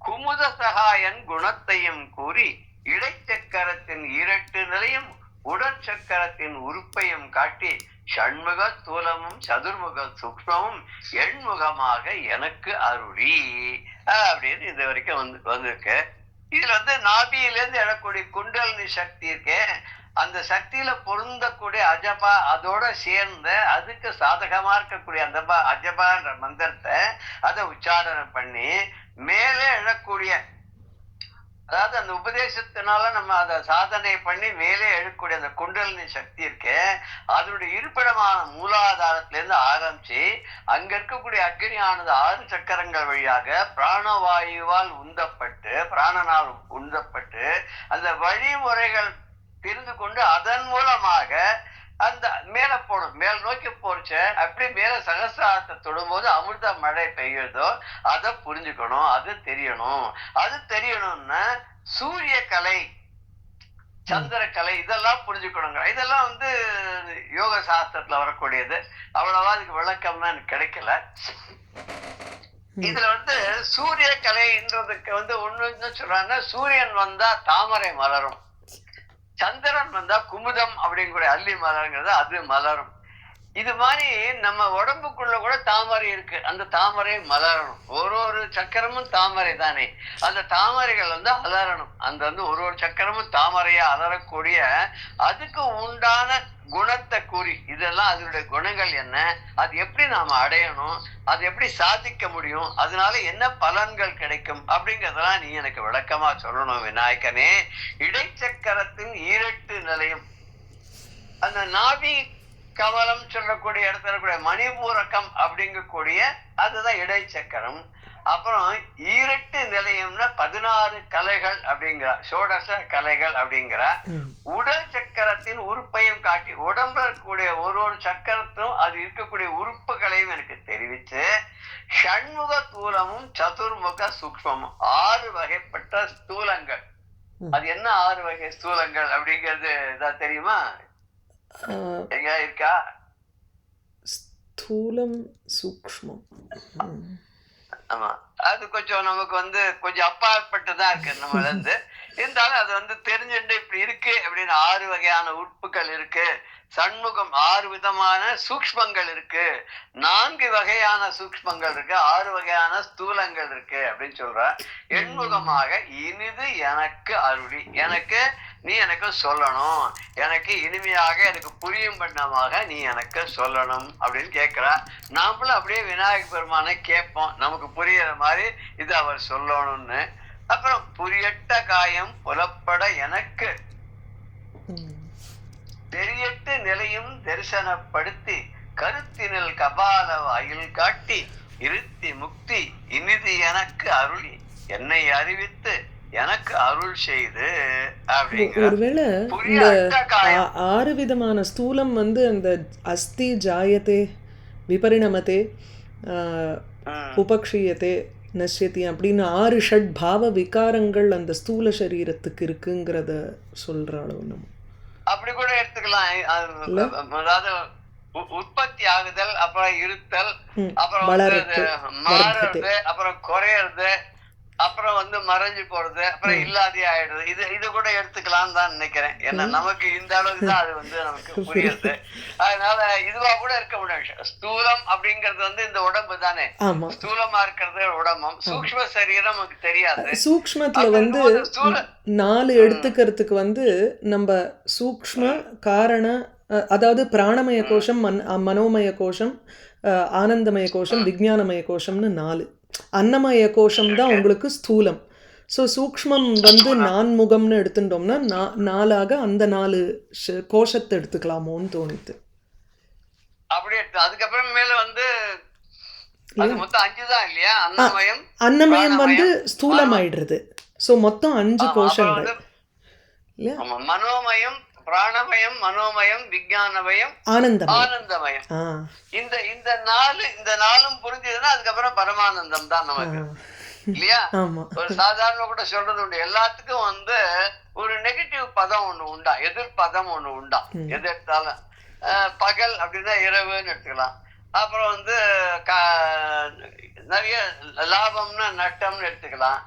குமுத சகாயன் குணத்தையும் கூறி இடைச்சக்கரத்தின் இரட்டு நிலையும் உடற்சக்கரத்தின் உறுப்பையும் காட்டி ஷண்முக ஸ்தூலமும் சதுர்முக சூக்மமும் எண்முகமாக எனக்கு அருளி அப்படின்னு இது வரைக்கும் வந்திருக்கு. இதுல நாபியிலேருந்து எழக்கூடிய குண்டலினி சக்தி இருக்கே, அந்த சக்தியில பொருந்தக்கூடிய அஜபா அதோட சேர்ந்து அதுக்கு சாதகமா இருக்கக்கூடிய அந்த அஜபான்ற மந்திரத்தை அதை உச்சாரணம் பண்ணி மேலே எழக்கூடிய, அதாவது அந்த உபதேசத்தினால நம்ம அதை சாதனை பண்ணி மேலே எழக்கூடிய அந்த குண்டலினி சக்தி இருக்கு, அதனுடைய இருப்பிடமான மூலாதாரத்துல இருந்து ஆரம்பிச்சு அங்க இருக்கக்கூடிய அக்னியானது 6 சக்கரங்கள் வழியாக பிராணவாயுவால் உந்தப்பட்டு பிராணனால் உந்தப்பட்டு அந்த வழிமுறைகள் தெரிந்து கொண்டு அதன் மூலமாக அந்த மேல போகணும். மேல் நோக்கி போறச்ச அப்படி மேல சகசிராரத்தை தொடும்போது அமிர்த மழை பெய்யுதோ அதை புரிஞ்சுக்கணும், அது தெரியணும். அது தெரியணும்னா சூரிய கலை சந்திர கலை இதெல்லாம் புரிஞ்சுக்கணுங்க. இதெல்லாம் யோக சாஸ்திரத்துல வரக்கூடியது. அவ்வளவா அதுக்கு விளக்கம்னா எனக்கு கிடைக்கல. இதுல சூரிய கலைன்றதுக்கு ஒண்ணு சொல்றாங்க, சூரியன் வந்தா தாமரை மலரும், சந்திரன் வந்தா குமுதம் அப்படிங்கிற அல்லி மலருங்கிறது அது மலரும். இது மாதிரி நம்ம உடம்புக்குள்ள கூட தாமரை இருக்கு, அந்த தாமரை மலரணும். ஒரு சக்கரமும் தாமரை தானே, அந்த தாமரைகள் அலரணும். அந்த ஒரு சக்கரமும் தாமரையா அலரக்கூடிய அதுக்கு உண்டான குணத்தை கூறி இதெல்லாம் அதனுடைய குணங்கள் என்ன, அது எப்படி நாம அடையணும், அது எப்படி சாதிக்க முடியும், அதனால என்ன பலன்கள் கிடைக்கும் அப்படிங்கறதெல்லாம் நீ எனக்கு விளக்கமா சொல்லணும் விநாயகனே. இடைச்சக்கரத்தின் ஈரட்டு நிலையம் அந்த நாபி கமலம் சொல்லக்கூடிய இடத்துல இருக்கக்கூடிய மணிபூரகம் அப்படிங்கக்கூடிய அதுதான் இடைச்சக்கரம். அப்புறம் ஈரட்டு நிலையம்னா 16 கலைகள் அப்படிங்கிற ஷோடச கலைகள் அப்படிங்கிற உடல் சக்கரத்தின் உறுப்பையும் காட்டி உடம்புல இருக்கக்கூடிய ஒரு சக்கரத்தும் அது இருக்கக்கூடிய உறுப்புகளையும் எனக்கு தெரிவிச்சு ஷண்முக ஸ்தூலமும் சதுர்முக சூக்மமும் 6 வகைப்பட்ட ஸ்தூலங்கள். அது என்ன 6 வகை ஸ்தூலங்கள் அப்படிங்கிறது ஏதாவது தெரியுமா? எங்க இருக்கா? ஸ்தூலம் சூக்ஷ்மம். ஆமா, அது கொஞ்சம் நமக்கு கொஞ்சம் அப்பாற்பட்டுதான் இருக்கு நம்மள இருந்தாலும் அது தெரிஞ்சுட்டு இப்படி இருக்கு அப்படின்னு 6 வகையான உறுப்புகள் இருக்கு. சண்முகம் 6 விதமான சூக்ஷ்மங்கள் இருக்கு, 4 வகையான சூக்ஷ்மங்கள் இருக்கு, 6 வகையான ஸ்தூலங்கள் இருக்கு அப்படின்னு சொல்ற. எண்முகமாக இனிது எனக்கு அருளி, நீ எனக்கு சொல்லணும், எனக்கு இனிமையாக எனக்கு புரியும் பண்ணமாக நீ எனக்கு சொல்லணும் அப்படின்னு கேட்கிற. நாமளும் அப்படியே விநாயகர் பெருமானை கேட்போம், நமக்கு புரியுற மாதிரி இது அவர் சொல்லணும்னு. அப்புறம் புரியட்ட காயம் புலப்பட எனக்கு தெரியட்டு நிலையும் தரிசனப்படுத்தி கருத்தினில் கபால வாயில் காட்டி இருத்தி முக்தி இனிது எனக்கு அருளி என்னை அறிவித்து எனக்கு அருள் செய்து அப்படிங்கிற. ஒருவேளை இந்த 6 விதமான ஸ்தூலம் அந்த அஸ்தி ஜாயத்தே விபரிணமத்தே உபக்ஷியத்தே நஷ்யத்தி அப்படின்னு 6 ஷட் பாவ விகாரங்கள் அந்த ஸ்தூல சரீரத்துக்கு இருக்குங்கிறத சொல்றாளோ நம்ம அப்படி கூட எடுத்துக்கலாம். அதாவது உற்பத்தி ஆகுதல், அப்புறம் இருத்தல், அப்புறம் மாறுறது, அப்புறம் குறையறது, அப்புறம் மறைஞ்சு போறது, அப்புறம் இல்லாதே ஆயிடுறது. இது கூட எடுத்துக்கலாம் தான் நினைக்கிறேன். ஏன்னா நமக்கு இந்த அளவுக்கு தான் அது நமக்கு புரியுது. அதனால இதுவா கூட இருக்க முடியும். ஸ்தூலம் அப்படிங்கறது இந்த உடம்பு தானே, ஸ்தூலமா இருக்கிறது உடம்பும், சூக்ஷ்ம சரீரம் நமக்கு தெரியாது. சூக்ஷ்மத்துல 4 எடுத்துக்கிறதுக்கு நம்ம சூக்ஷ்ம காரண, அதாவது பிராணமய கோஷம், மனோமய கோஷம், ஆனந்தமய கோஷம், விஞ்ஞானமய கோஷம்னு 4. அன்னமய கோஷம் தான் உங்களுக்கு ஸ்தூலம். ஸோ சூக்ஷ்மம் 4 எடுத்துட்டோம்னா 4ஆக அந்த 4 கோஷத்தை எடுத்துக்கலாமோன்னு தோணுது. அப்படியே அதுக்கப்புறம் மேல அது மொத்தம் 5 தான் இல்லையா? அன்னமயம் ஸ்தூலம் ஆயிடுறது. ஸோ மொத்தம் 5 கோஷங்கள். மனோமயம் பிராணமயம், மனோமயம், விஞ்ஞானமயம், ஆனந்தமயம். ஆனந்தமயம். ஆ இந்த இந்த நாளும் புரிஞ்சதுன்னா அதுக்கப்புறம் பரமானந்தம் தான் நமக்கு, இல்லையா? ஆமா. ஒரு சாதாரண கூட சொல்றது உண்டு, எல்லாத்துக்கும் ஒரு நெகட்டிவ் பதம் ஒண்ணு உண்டா, எதிர்பதம் ஒண்ணு உண்டா. எது எடுத்தாலும் பகல் அப்படின்னா இரவுன்னு எடுத்துக்கலாம். அப்புறம் நிறைய லாபம்னா நட்டம்னு எடுத்துக்கலாம்.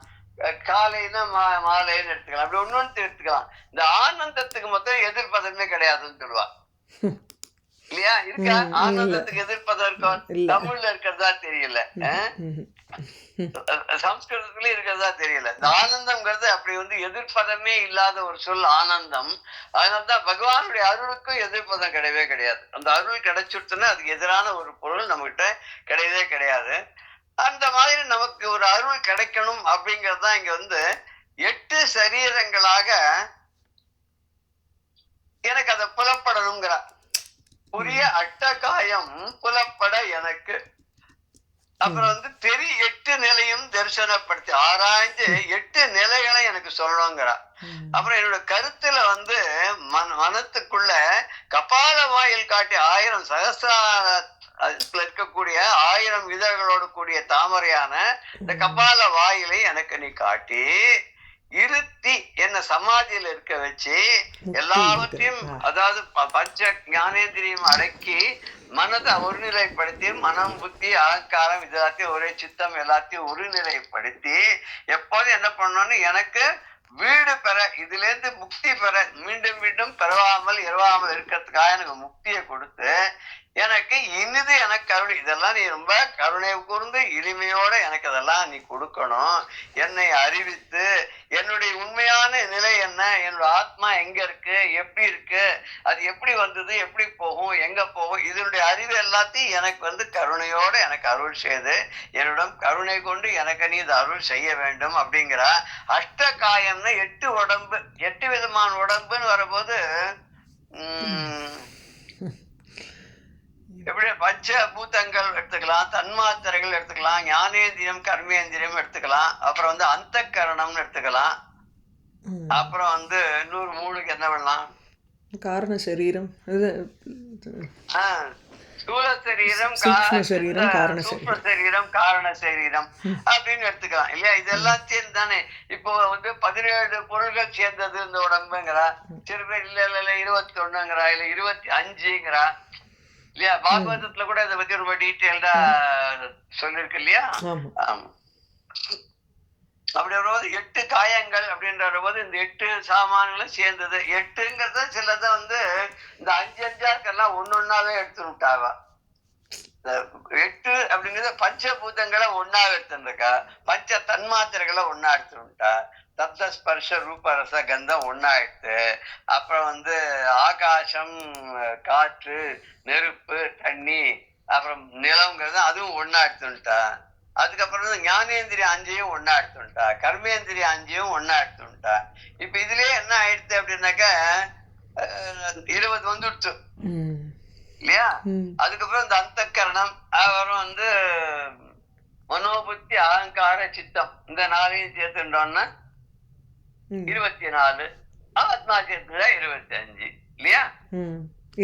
காலைன்னா மாலைன்னு எடுத்துக்கலாம். அப்படி ஒண்ணு எடுத்துக்கலாம். இந்த ஆனந்தத்துக்கு மொத்தம் எதிர்ப்பதமே கிடையாதுன்னு சொல்லுவா, இல்லையா? இருக்கா? ஆனந்தத்துக்கு எதிர்ப்பதம் இருக்கும், தமிழ்ல இருக்கிறதா தெரியல, சம்ஸ்கிருதத்துல இருக்கிறதா தெரியல. இந்த ஆனந்தம்ங்கிறது அப்படி எதிர்ப்பதமே இல்லாத ஒரு சொல் ஆனந்தம். அதனால்தான் பகவானுடைய அருளுக்கும் எதிர்ப்பதம் கிடையவே கிடையாது. அந்த அருள் கிடைச்சுட்டுன்னா அதுக்கு எதிரான ஒரு பொருள் நம்ம கிட்ட கிடையவே கிடையாது. அந்த மாதிரி நமக்கு ஒரு அருள் கிடைக்கணும் அப்படிங்கிறது தான் இங்க 8 சரீரங்களாக எனக்கு அதை புலப்படணுங்கிற புரிய அட்டகாயம் புலப்பட எனக்கு. அப்புறம் 8 நிலையும் தரிசனப்படுத்தி ஆராய்ந்து 8 நிலைகளை எனக்கு சொல்லணுங்கிறா. அப்புறம் என்னோட கருத்துல மனத்துக்குள்ள கபால வாயில் காட்டி 1000 சகசிரார இருக்கக்கூடிய 1000 இதழ்களோடு கூடிய தாமரையான இந்த கபால வாயிலை எனக்கு நீ காட்டி இருத்தி என்ன சமாதியில இருக்க வச்சு எல்லாவற்றையும், அதாவது பஞ்ச ஞானேந்திரியம் அடக்கி மனதை ஒருநிலைப்படுத்தி மனம், புத்தி, அகங்காரம் இதெல்லாத்தையும் ஒரே சித்தம் எல்லாத்தையும் ஒருநிலைப்படுத்தி எப்போதும் என்ன பண்ணணும்னு எனக்கு வீடு பெற, இதுல இருந்து முக்தி பெற, மீண்டும் மீண்டும் பெறவாமல் இரவாமல் இருக்கிறதுக்காக எனக்கு முக்தியை கொடுத்து எனக்கு இனிது எனக்கு கருணை, இதெல்லாம் நீ ரொம்ப கருணை கூர்ந்து எளிமையோட எனக்கு அதெல்லாம் நீ கொடுக்கணும். என்னை அறிவித்து என்னுடைய உண்மையான நிலை என்ன, என்னோட ஆத்மா எங்க இருக்கு, எப்படி இருக்கு, அது எப்படி வந்தது, எப்படி போகும், எங்க போகும், இதனுடைய அறிவு எல்லாத்தையும் எனக்கு கருணையோட எனக்கு அருள் செய்து என்னிடம் கருணை கொண்டு எனக்கு நீ இது அருள் செய்ய வேண்டும் அப்படிங்கிற அஷ்டகாயம்னு 8 உடம்பு, 8 விதமான உடம்புன்னு வரும்போது எப்படி பஞ்சபூதங்கள் எடுத்துக்கலாம், தன்மாத்திரைகள் எடுத்துக்கலாம், ஞானேந்திரியம், கர்மேந்திரியம் எடுத்துக்கலாம், அப்புறம் அந்த கரணம்னு எடுத்துக்கலாம், அப்புறம் இன்னொரு 3க்கு என்ன பண்ணலாம், காரண சரீரம், ஸ்தூல சரீரம், சூக்ஷ்ம சரீரம், காரண சரீரம் அப்படின்னு எடுத்துக்கலாம், இல்லையா? இது எல்லாத்தையும் தானே இப்போ 17 பொருள்கள் சேர்ந்தது இந்த உடம்புங்கிறா. சில பேர் இல்ல 21ங்கிறா, இல்ல 25ங்கிறா, இல்லையா? பாகவதத்துல கூட இதை பத்தி ரொம்ப டீட்டெயில்டா சொல்லிருக்கு, இல்லையா? அப்படி வரும்போது 8 காயங்கள் அப்படின்ற போது இந்த 8 சாமான்களும் சேர்ந்தது. 8ங்கிறத சிலதை இந்த 5 5 ஒன்னொன்னாவே எடுத்து விட்டாவா. 8 அப்படிங்கிறத பஞ்சபூதங்களை ஒன்னா எடுத்துருக்கா, பஞ்ச தன்மாத்திரைகளை ஒன்னா எடுத்துட்டா, சப்த ஸ்பர்ஷ ரூப ரச கந்தம் ஒன்னா எடுத்து, அப்புறம் ஆகாசம், காற்று, நெருப்பு, தண்ணி, அப்புறம் நிலம்ங்கிறது அதுவும் ஒன்னா எடுத்துட்டா. அதுக்கப்புறம் ஞானேந்திரிய 5ஐயும் ஒன்னா எடுத்துட்டா, கர்மேந்திரிய 5ஐயும் ஒன்னா எடுத்துட்டா. இப்ப இதுலயே என்ன ஆயிடுச்சு அப்படின்னாக்க 20 வந்துடுச்சு, இல்லையா? அதுக்கப்புறம் இந்த அந்த கரணம், அப்புறம் மனோபுத்தி, அகங்கார, சித்தம், இந்த 4ஐயும் சேர்த்துட்டோம்னா 24, ஆத்மா சேர்த்துதா 25, இல்லையா?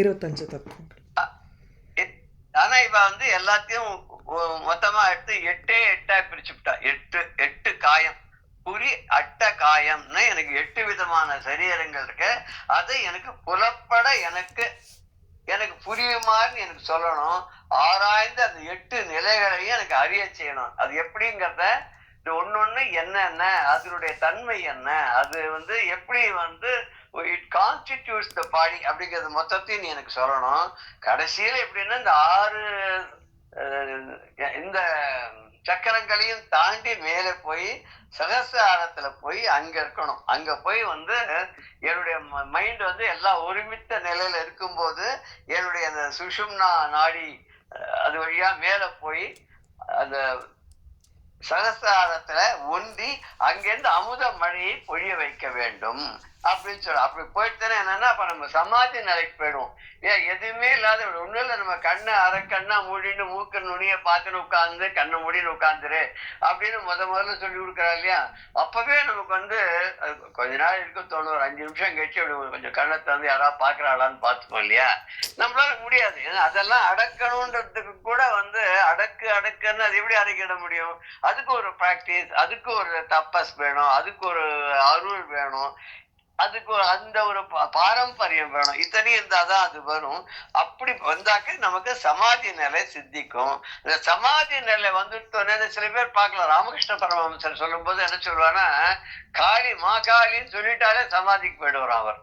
25 தத்துவங்கள். ஆனா இப்ப எல்லாத்தையும் மொத்தமா எடுத்து 8 பிரிச்சுட்டா. 8 காயம், புரி அட்ட காயம்னு எனக்கு 8 விதமான சரீரங்கள் இருக்கு. அதை எனக்கு புலப்பட எனக்கு புரியுமாறு எனக்கு சொல்லணும். ஆராய்ந்து அந்த 8 நிலைகளையும் எனக்கு அறிய செய்யணும். அது எப்படிங்கிறத ஒன்னொன்னு என்னென்ன, அதனுடைய தன்மை என்ன, அது எப்படி இட் கான்ஸ்டிடியூட்ஸ் த பாடி அப்படிங்கிறது மொத்தத்தையும் நீ எனக்கு சொல்லணும். கடைசியில எப்படின்னா இந்த சக்கரங்களையும் தாண்டி மேலே போய் சகசிராரத்துல போய் அங்க இருக்கணும். அங்க போய் என்னுடைய மைண்ட் எல்லாம் ஒருமித்த நிலையில இருக்கும்போது என்னுடைய அந்த சுஷும்னா நாடி அது வழியா மேல போய் அந்த சகசிராரத்துல ஒன்றி அங்கிருந்து அமுத மழையை பொழிய வைக்க வேண்டும். அப்படின்னு சொல்ல. அப்படி போயிட்டுதானே என்னன்னா அப்ப நம்ம சமாதி நிலைக்கு போயிடுவோம். ஏன் எதுவுமே இல்லாத ஒண்ணும் இல்ல, நம்ம கண்ணை அரைக்கண்ணா மூடின்னு மூக்க நுனிய பார்த்துன்னு உட்கார்ந்து கண்ணை மூடின்னு உட்கார்ந்துரு அப்படின்னு முதல்ல சொல்லி கொடுக்குறா இல்லையா? அப்பவே நமக்கு கொஞ்ச நாள் இருக்க தோணும். ஒரு 5 நிமிஷம் கழிச்சு அப்படி கொஞ்சம் கண்ணை திறந்து யாராவது பாக்குறாளான்னு பார்த்துப்போம் இல்லையா? நம்மளால முடியாது. ஏன்னா அதெல்லாம் அடக்கணுன்றதுக்கு கூட அடக்குன்னு அது எப்படி அடக்கிட முடியும்? அதுக்கு ஒரு பிராக்டிஸ், அதுக்கு ஒரு தப்பஸ் வேணும், அதுக்கு ஒரு அருள் வேணும், அதுக்கு அந்த ஒரு பாரம்பரியம் வேணும். இத்தனையும் இருந்தாதான் அது வரும். அப்படி வந்தாக்க நமக்கு சமாதி நிலை சித்திக்கும். இந்த சமாதி நிலை வந்துட்டோன்னே சில பேர் பார்க்கலாம். ராமகிருஷ்ண பரமஹம்சர் சொல்லும் போது என்ன சொல்லுவான்னா, காளி மாகாளின்னு சொல்லிட்டாலே சமாதிக்கு போயிடுவார் அவர்.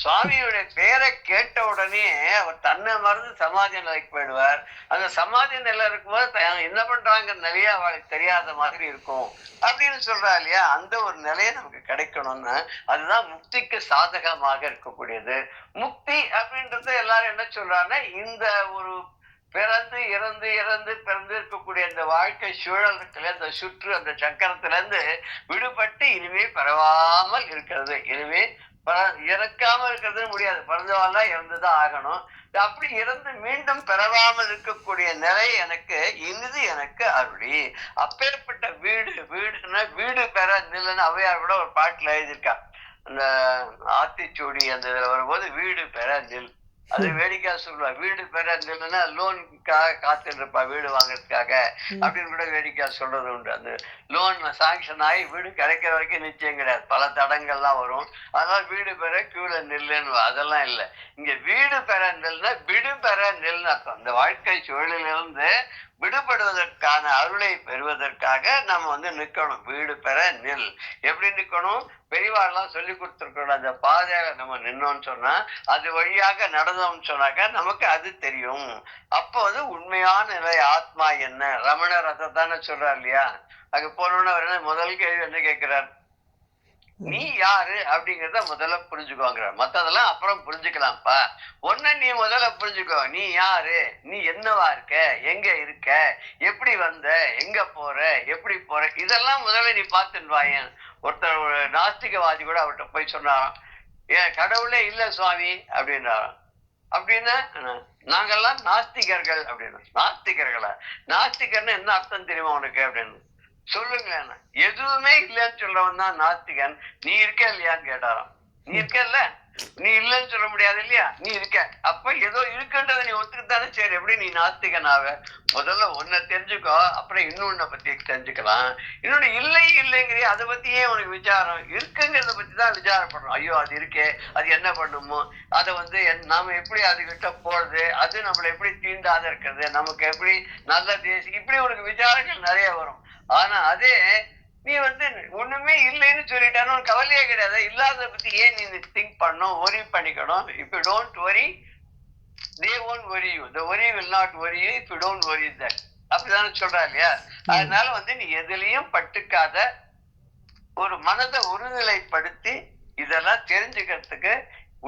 சுவாமியுடைய பேரை கேட்ட உடனே அவர் தன்னை மறந்து சமாதி நிலைக்கு போயிடுவார். அந்த சமாதி நிலை இருக்கும்போது என்ன பண்றாங்க நிலையா அவளுக்கு தெரியாத மாதிரி இருக்கும் அப்படின்னு சொல்றா இல்லையா? அந்த ஒரு நிலையை நமக்கு கிடைக்கணும்னு அதுதான் முக்திக்கு சாதகமாக இருக்கக்கூடியது. முக்தி அப்படின்றது எல்லாரும் என்ன சொல்றாங்கன்னா, இந்த ஒரு பிறந்து இறந்து இறந்து பிறந்து இருக்கக்கூடிய அந்த வாழ்க்கை சூழல் இருக்குல்ல, அந்த சுற்று அந்த சக்கரத்துல இருந்து விடுபட்டு இனிமே பரவாமல் இருக்கிறது, இனிமே இறக்காம இருக்கிறது முடியாது. பிறந்தவாள்லாம் இறந்துதான் ஆகணும். அப்படி இறந்து மீண்டும் பிறவாமல் இருக்கக்கூடிய நிலை எனக்கு இனிது எனக்கு அருளி. அப்பேற்பட்ட வீடுன்னா வீடு பெற நில்லுன்னு அவையார் கூட ஒரு பாட்டுல எழுதியிருக்கா. அந்த ஆத்திச்சூடி அந்த இதுல வரும்போது வீடு பெற நில், அது வேடிக்கையா சொல்லுவா. வீடு பெற நில்லுன்னா லோனுக்காக காத்துட்டு இருப்பா வீடு வாங்குறதுக்காக அப்படின்னு கூட வேடிக்கையா சொல்றது உண்டு. அந்த லோன் சாங்ஷன் ஆகி வீடு கிடைக்கிற வரைக்கும் நிச்சயம் கிடையாது, பல தடங்கள்லாம் வரும். அதனால வீடு பெற கியூல நில்லுன்னு. அதெல்லாம் இல்லை. இங்க வீடு பெற நெல்னா விடு பெற நெல்னு அர்த்தம். இந்த வாழ்க்கை சூழலிலிருந்து விடுபடுவதற்கான அருளை பெறுவதற்காக நம்ம நிக்கணும். வீடு பெற நெல் எப்படி நிக்கணும்? பெரியவாள்லாம் சொல்லி கொடுத்துருக்கோம். அந்த பாதையில நம்ம நின்னோம்னு சொன்னா, அது வழியாக நடந்தோம்னு சொன்னாக்க நமக்கு அது தெரியும். அப்போ உண்மையான நிலை ஆத்மா என்ன? ரமணர் அதைத்தானே சொல்றார் இல்லையா? அங்க போனோன்னு அவர் என்ன முதல் கேள்வி என்ன கேட்கிறார்? நீ யாரு அப்படிங்கறத முதல்ல புரிஞ்சுக்கோங்கிறார். மத்ததெல்லாம் அப்புறம் புரிஞ்சுக்கலாம்ப்பா. ஒன்னு நீ முதல்ல புரிஞ்சுக்கோ. நீ யாரு, நீ என்னவா இருக்க, எங்க இருக்க, எப்படி வந்த, எங்க போற, எப்படி போற, இதெல்லாம் முதல்ல நீ பார்த்துன்னு வாயேன். ஒருத்தர் ஒரு நாஸ்திகவாதி கூட அவர்கிட்ட போய் சொன்னாராம், ஏன் கடவுளே இல்ல சுவாமி அப்படின்னாராம். அப்படின்னா நாங்கெல்லாம் நாஸ்திகர்கள் அப்படின்னு. நாஸ்திகர்களா? நாஸ்திகர்னு என்ன அர்த்தம் தெரியுமா உனக்கு அப்படின்னு சொல்லுங்களேன். எதுவுமே இல்லைன்னு சொல்றவன் தான் நாஸ்திகன். நீ இருக்க இல்லையான்னு கேட்டாராம். நீ இருக்கல்ல, நீ இல்லைன்னு சொல்ல முடியாது இல்லையா? நீ இருக்க. அப்ப ஏதோ இருக்குன்றதை நீ ஒத்துக்கிட்டானே சரி. எப்படி நீ நாஸ்திகன் ஆவ? முதல்ல ஒன்ன தெரிஞ்சுக்கோ, அப்புறம் இன்னொன்ன பத்தி தெரிஞ்சுக்கலாம். இன்னொன்னு இல்லைங்கிறிய அதை பத்தியே உனக்கு விசாரம். இருக்குங்கிறத பத்தி தான் விசாரப்படுறோம். ஐயோ அது இருக்கே, அது என்ன பண்ணுமோ, அதை நாம எப்படி அதுகிட்ட போறது, அது நம்மளை எப்படி தீண்டாத இருக்கிறது, நமக்கு எப்படி நல்ல தேசி, இப்படி உனக்கு விசாரங்கள் நிறைய வரும். ஆனா அதே நீ ஒண்ணுமே இல்லைன்னு சொல்லிட்டானு உனக்கு கவலையே கிடையாது. இல்லாத பத்தி ஏன் நீ திங்க் பண்ணணும், ஒரி பண்ணிக்கணும்? if you don't worry they won't worry you, the worry will not worry you if you don't worry that. அப்படிதானே சொல்றா இல்லையா? அதனால நீ எதுலயும் பட்டுக்காத, ஒரு மனதை ஒருநிலைப்படுத்தி இதெல்லாம் தெரிஞ்சுக்கிறதுக்கு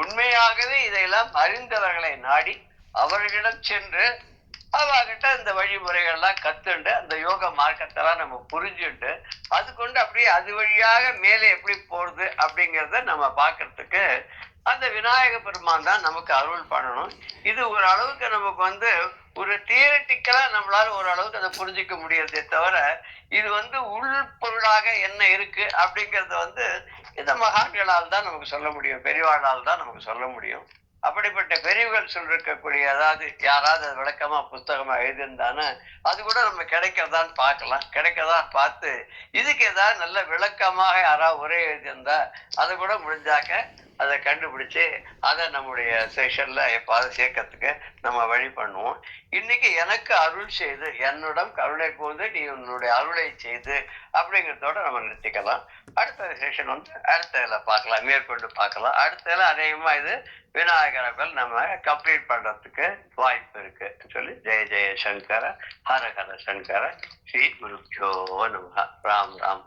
உண்மையாகவே இதையெல்லாம் அறிந்தவர்களை நாடி அவர்களிடம் சென்று அவகிட்ட இந்த வழிமுறைகள்லாம் கத்துண்டு அந்த யோக மார்க்கத்தெல்லாம் நம்ம புரிஞ்சுட்டு அது கொண்டு அப்படியே அது வழியாக மேலே எப்படி போறது அப்படிங்கிறத நம்ம பார்க்கறதுக்கு அந்த விநாயக பெருமான் தான் நமக்கு அருள் பண்ணணும். இது ஒரு அளவுக்கு நமக்கு ஒரு தியரிட்டிக்கலா நம்மளால ஒரு அளவுக்கு அதை புரிஞ்சிக்க முடியறதே தவிர இது உள்பொருளாக என்ன இருக்கு அப்படிங்கறத இந்த மகான்களால் தான் நமக்கு சொல்ல முடியும், பெரியவாளால் தான் நமக்கு சொல்ல முடியும். அப்படிப்பட்ட பெரியவர்கள் சொல்லிருக்கக்கூடிய அதாவது யாராவது விளக்கமா புஸ்தகமா எழுதியிருந்தானே அது கூட நம்ம கிடைக்கிறதான்னு பார்க்கலாம். கிடைக்கிறதா பார்த்து இதுக்கு ஏதாவது நல்ல விளக்கமாக யாராவது உரை எழுதியிருந்தா அதை கூட முடிஞ்சாக்க அதை கண்டுபிடிச்சு அதை நம்முடைய செஷன்ல எப்பாவது சேர்க்கறதுக்கு நம்ம வழி பண்ணுவோம். இன்னைக்கு எனக்கு அருள் செய்து என்னிடம் கருணை கூர்ந்து நீ உன்னுடைய அருளை செய்து அப்படிங்கிறதோட நம்ம நிறுத்திக்கலாம். அடுத்த செஷன் அடுத்ததுல பார்க்கலாம், மேற்கொண்டு பார்க்கலாம். அடுத்ததுல அநேகமா இது விநாயகர்கள் நம்ம கம்ப்ளீட் பண்றதுக்கு வாய்ப்பு இருக்கு சொல்லி ஜெய ஜெய சங்கர ஹர ஹர சங்கர ஸ்ரீ குருப்யோ நமஹ. ராம் ராம்.